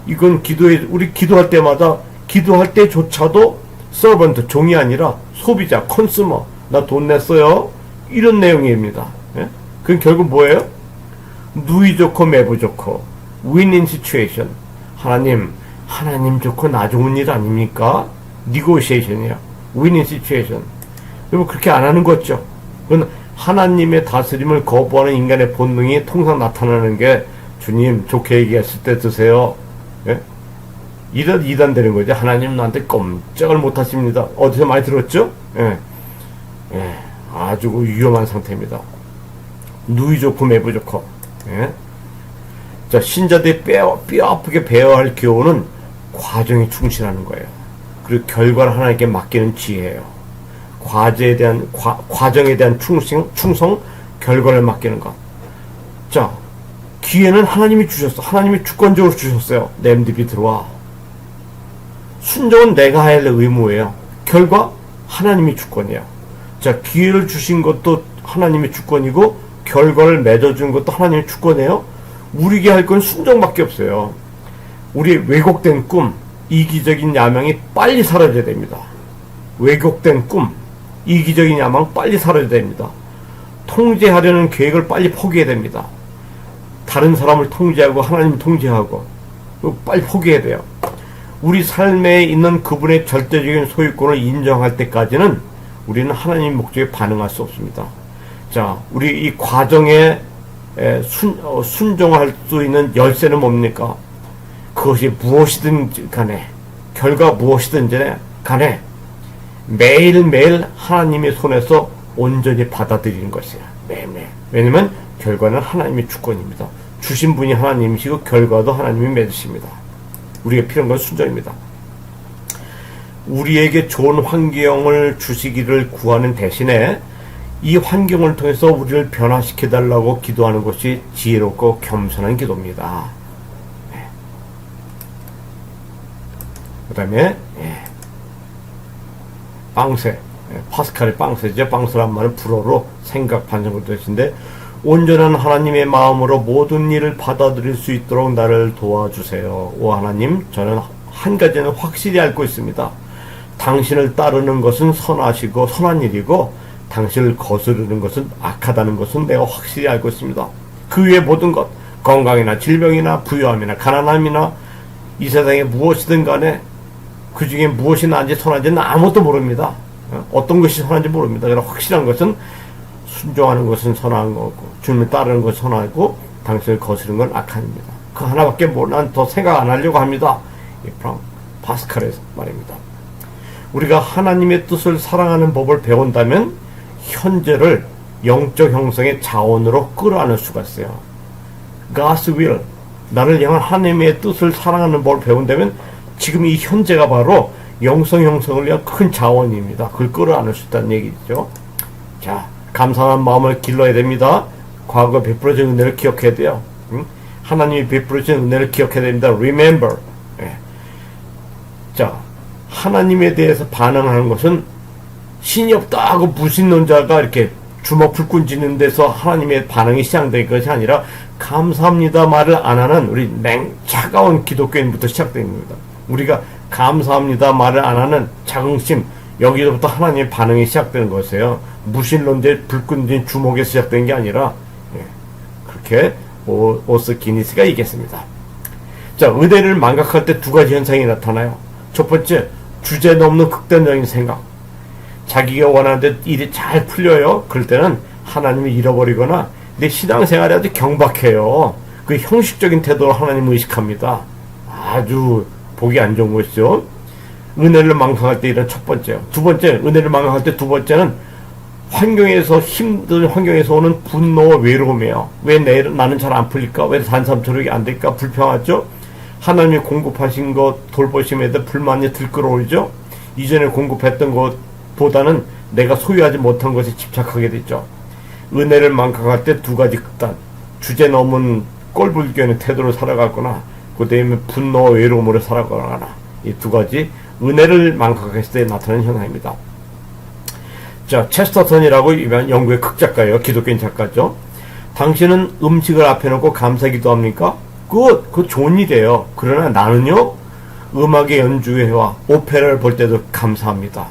이건 우리 기도할 때마다, 기도할 때조차도 서번트, 종이 아니라 소비자, 컨슈머, 나 돈 냈어요. 이런 내용입니다. 예? 그건 결국 뭐예요? 누이 좋고 매부 좋고 윈인 시츄에이션. 하나님 좋고 나 좋은 일 아닙니까? 니고시에이션이야. 윈인 시츄에이션. 여러분 그렇게 안 하는 거죠. 그건 하나님의 다스림을 거부하는 인간의 본능이 통상 나타나는 게, 주님 좋게 얘기했을 때 드세요. 예? 이단 되는 거죠. 하나님 나한테 꼼짝을 못 하십니다. 어디서 많이 들었죠? 예. 예. 아주 위험한 상태입니다. 누이 좋고 매부 좋고. 예? 자, 신자들이 뼈 아프게 배워야 할 교훈은 과정에 충실하는 거예요. 그리고 결과를 하나님께 맡기는 지혜예요. 과정에 대한 충성, 결과를 맡기는 것. 자, 기회는 하나님이 주셨어. 하나님이 주권적으로 주셨어요. 램드비 들어와. 순종은 내가 해야 할 의무예요. 결과 하나님이 주권이야. 자, 기회를 주신 것도 하나님의 주권이고 결과를 맺어준 것도 하나님의 주권이에요. 우리에게 할 건 순종밖에 없어요. 우리의 왜곡된 꿈, 이기적인 야망이 빨리 사라져야 됩니다. 왜곡된 꿈, 이기적인 야망 빨리 사라져야 됩니다. 통제하려는 계획을 빨리 포기해야 됩니다. 다른 사람을 통제하고 하나님을 통제하고 빨리 포기해야 돼요. 우리 삶에 있는 그분의 절대적인 소유권을 인정할 때까지는 우리는 하나님의 목적에 반응할 수 없습니다. 자, 우리 이 과정에 순종할 수 있는 열쇠는 뭡니까? 그것이 무엇이든 간에, 결과 무엇이든 간에 매일매일 하나님의 손에서 온전히 받아들이는 것이야. 매일매일. 왜냐면 결과는 하나님의 주권입니다. 주신 분이 하나님이시고 결과도 하나님이 맺으십니다. 우리에게 필요한 건 순종입니다. 우리에게 좋은 환경을 주시기를 구하는 대신에 이 환경을 통해서 우리를 변화시켜달라고 기도하는 것이 지혜롭고 겸손한 기도입니다. 네. 그 다음에 빵세, 파스칼의 빵세죠. 빵세란 말은 불어로 생각, 반성을 뜻인데, 온전한 하나님의 마음으로 모든 일을 받아들일 수 있도록 나를 도와주세요. 오 하나님, 저는 한 가지는 확실히 알고 있습니다. 당신을 따르는 것은 선하시고 선한 일이고 당신을 거스르는 것은 악하다는 것은 내가 확실히 알고 있습니다. 그 외의 모든 것, 건강이나 질병이나 부유함이나 가난함이나 이 세상에 무엇이든 간에 그 중에 무엇이 나은지 선한지는 아무것도 모릅니다. 어떤 것이 선한지 모릅니다. 그러나 확실한 것은 순종하는 것은 선한 거고 주님을 따르는 것은 선하고 당신을 거스르는 건 악합니다. 그 하나밖에 난 더 생각 안 하려고 합니다. 이 파스칼의 말입니다. 우리가 하나님의 뜻을 사랑하는 법을 배운다면 현재를 영적 형성의 자원으로 끌어안을 수가 있어요. God's will, 나를 향한 하나님의 뜻을 사랑하는 법을 배운다면 지금 이 현재가 바로 영성 형성을 위한 큰 자원입니다. 그걸 끌어안을 수 있다는 얘기죠. 자, 감사한 마음을 길러야 됩니다. 과거 베풀어진 은혜를 기억해야 돼요. 하나님이 베풀어진 은혜를 기억해야 됩니다. Remember. 자, 하나님에 대해서 반응하는 것은 신이 없다 하고 무신론자가 이렇게 주먹 불끈 쥐는 데서 하나님의 반응이 시작된 것이 아니라 감사합니다 말을 안 하는 우리 차가운 기독교인부터 시작된 겁니다. 우리가 감사합니다 말을 안 하는 자긍심, 여기서부터 하나님의 반응이 시작되는 것이에요. 무신론자의 불끈 쥔 주먹에서 시작된 게 아니라 그렇게 오스 기니스가 얘기했습니다. 자, 은혜를 망각할 때 두 가지 현상이 나타나요. 첫 번째, 주제 넘는 극단적인 생각. 자기가 원하는 데 일이 잘 풀려요. 그럴 때는 하나님을 잃어버리거나 내 신앙생활에 아주 경박해요. 그 형식적인 태도로 하나님을 의식합니다. 아주 보기 안 좋은 것이죠. 은혜를 망각할 때 이런 첫 번째요. 두 번째, 은혜를 망각할 때 두 번째는 환경에서, 힘든 환경에서 오는 분노와 외로움이에요. 왜 나는 잘 안 풀릴까? 왜 다른 사람처럼 안 될까? 불평하죠? 하나님이 공급하신 것, 돌보심에 대해 불만이 들끓어오르죠? 이전에 공급했던 것보다는 내가 소유하지 못한 것에 집착하게 되죠. 은혜를 망각할 때 두 가지 극단. 주제 넘은 꼴불견의 태도로 살아가거나 그 다음에 분노와 외로움으로 살아가거나, 이 두 가지 은혜를 망각했을 때 나타나는 현상입니다. 자, 체스터턴이라고 유명한 영국의 극작가예요. 기독교인 작가죠. 당신은 음식을 앞에 놓고 감사기도 합니까? 그거 좋은 일이에요. 그러나 나는요, 음악의 연주회와 오페라를 볼 때도 감사합니다.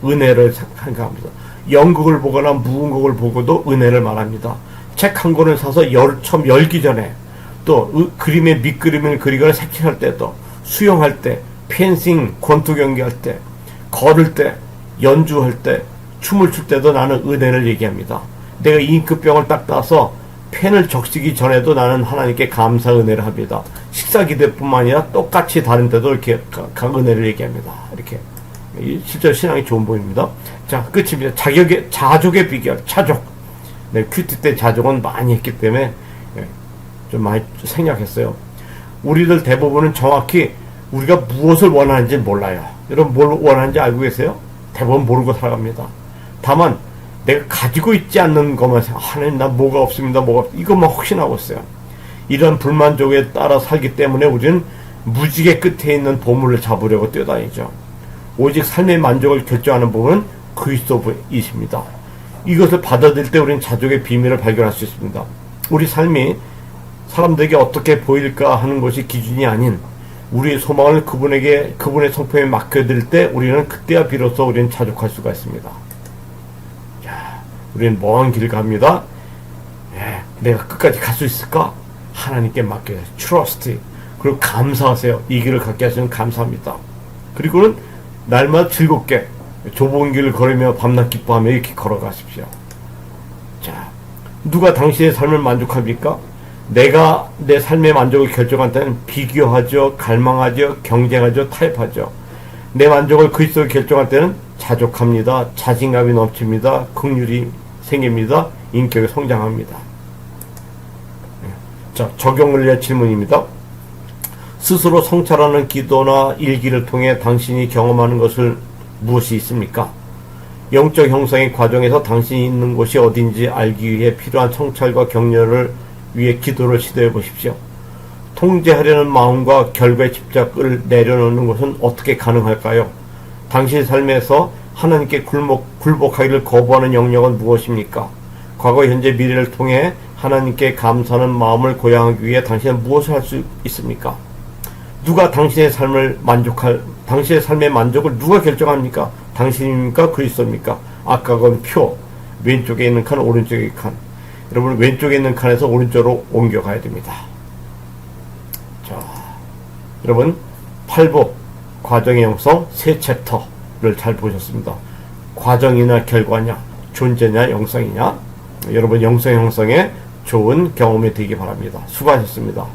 은혜를 생각합니다. 연극을 보거나 무음곡을 보고도 은혜를 말합니다. 책 한 권을 사서 처음 열기 전에, 또 그림의 밑그림을 그리거나 색칠할 때도, 수영할 때, 펜싱, 권투 경기할 때, 걸을 때, 연주할 때, 춤을 출 때도 나는 은혜를 얘기합니다. 내가 잉크병을 딱 따서 펜을 적시기 전에도 나는 하나님께 감사 은혜를 합니다. 식사 기대뿐만 아니라 똑같이 다른 때도 이렇게 은혜를 얘기합니다. 이렇게 실제 신앙이 좋은 보입니다. 자, 끝입니다. 자족의 비결, 차족. 네, 큐티 때 자족은 많이 했기 때문에 좀 많이 생략했어요. 우리들 대부분은 정확히 우리가 무엇을 원하는지 몰라요. 여러분 뭘 원하는지 알고 계세요? 대부분 모르고 살아갑니다. 다만 내가 가지고 있지 않는 것만 하나님 나 뭐가 없습니다. 이것만 확신하고 있어요. 이런 불만족에 따라 살기 때문에 우리는 무지개 끝에 있는 보물을 잡으려고 뛰어다니죠. 오직 삶의 만족을 결정하는 부분은 그리스도이십니다. 이것을 받아들일 때 우리는 자족의 비밀을 발견할 수 있습니다. 우리 삶이 사람들에게 어떻게 보일까 하는 것이 기준이 아닌 우리의 소망을 그분의 성품에 맡겨드릴 때 우리는 그때야 비로소 우리는 자족할 수가 있습니다. 자, 우리는 먼 길 갑니다. 내가 끝까지 갈 수 있을까? 하나님께 맡겨요. 트러스트. 그리고 감사하세요. 이 길을 갖게 하시는 감사합니다. 그리고는 날마다 즐겁게 좁은 길을 걸으며 밤낮 기뻐하며 이렇게 걸어가십시오. 자, 누가 당신의 삶을 만족합니까? 내가 내 삶의 만족을 결정할 때는 비교하죠, 갈망하죠, 경쟁하죠, 타협하죠. 내 만족을 그리스도로 결정할 때는 자족합니다. 자신감이 넘칩니다. 긍휼이 생깁니다. 인격이 성장합니다. 자, 적용을 위한 질문입니다. 스스로 성찰하는 기도나 일기를 통해 당신이 경험하는 것을 무엇이 있습니까? 영적 형성의 과정에서 당신이 있는 곳이 어딘지 알기 위해 필요한 성찰과 격려를 위해 기도를 시도해 보십시오. 통제하려는 마음과 결과의 집착을 내려놓는 것은 어떻게 가능할까요? 당신의 삶에서 하나님께 굴복하기를 거부하는 영역은 무엇입니까? 과거, 현재, 미래를 통해 하나님께 감사하는 마음을 고양하기 위해 당신은 무엇을 할 수 있습니까? 누가 당신의 삶의 만족을 누가 결정합니까? 당신입니까? 그리스도입니까? 아까 건 표, 왼쪽에 있는 칸, 오른쪽에 있는 칸. 여러분 왼쪽에 있는 칸에서 오른쪽으로 옮겨가야 됩니다. 자, 여러분 8부 과정의 영성 세 챕터를 잘 보셨습니다. 과정이나 결과냐, 존재냐, 영성이냐. 여러분 영성 형성에 좋은 경험이 되기 바랍니다. 수고하셨습니다.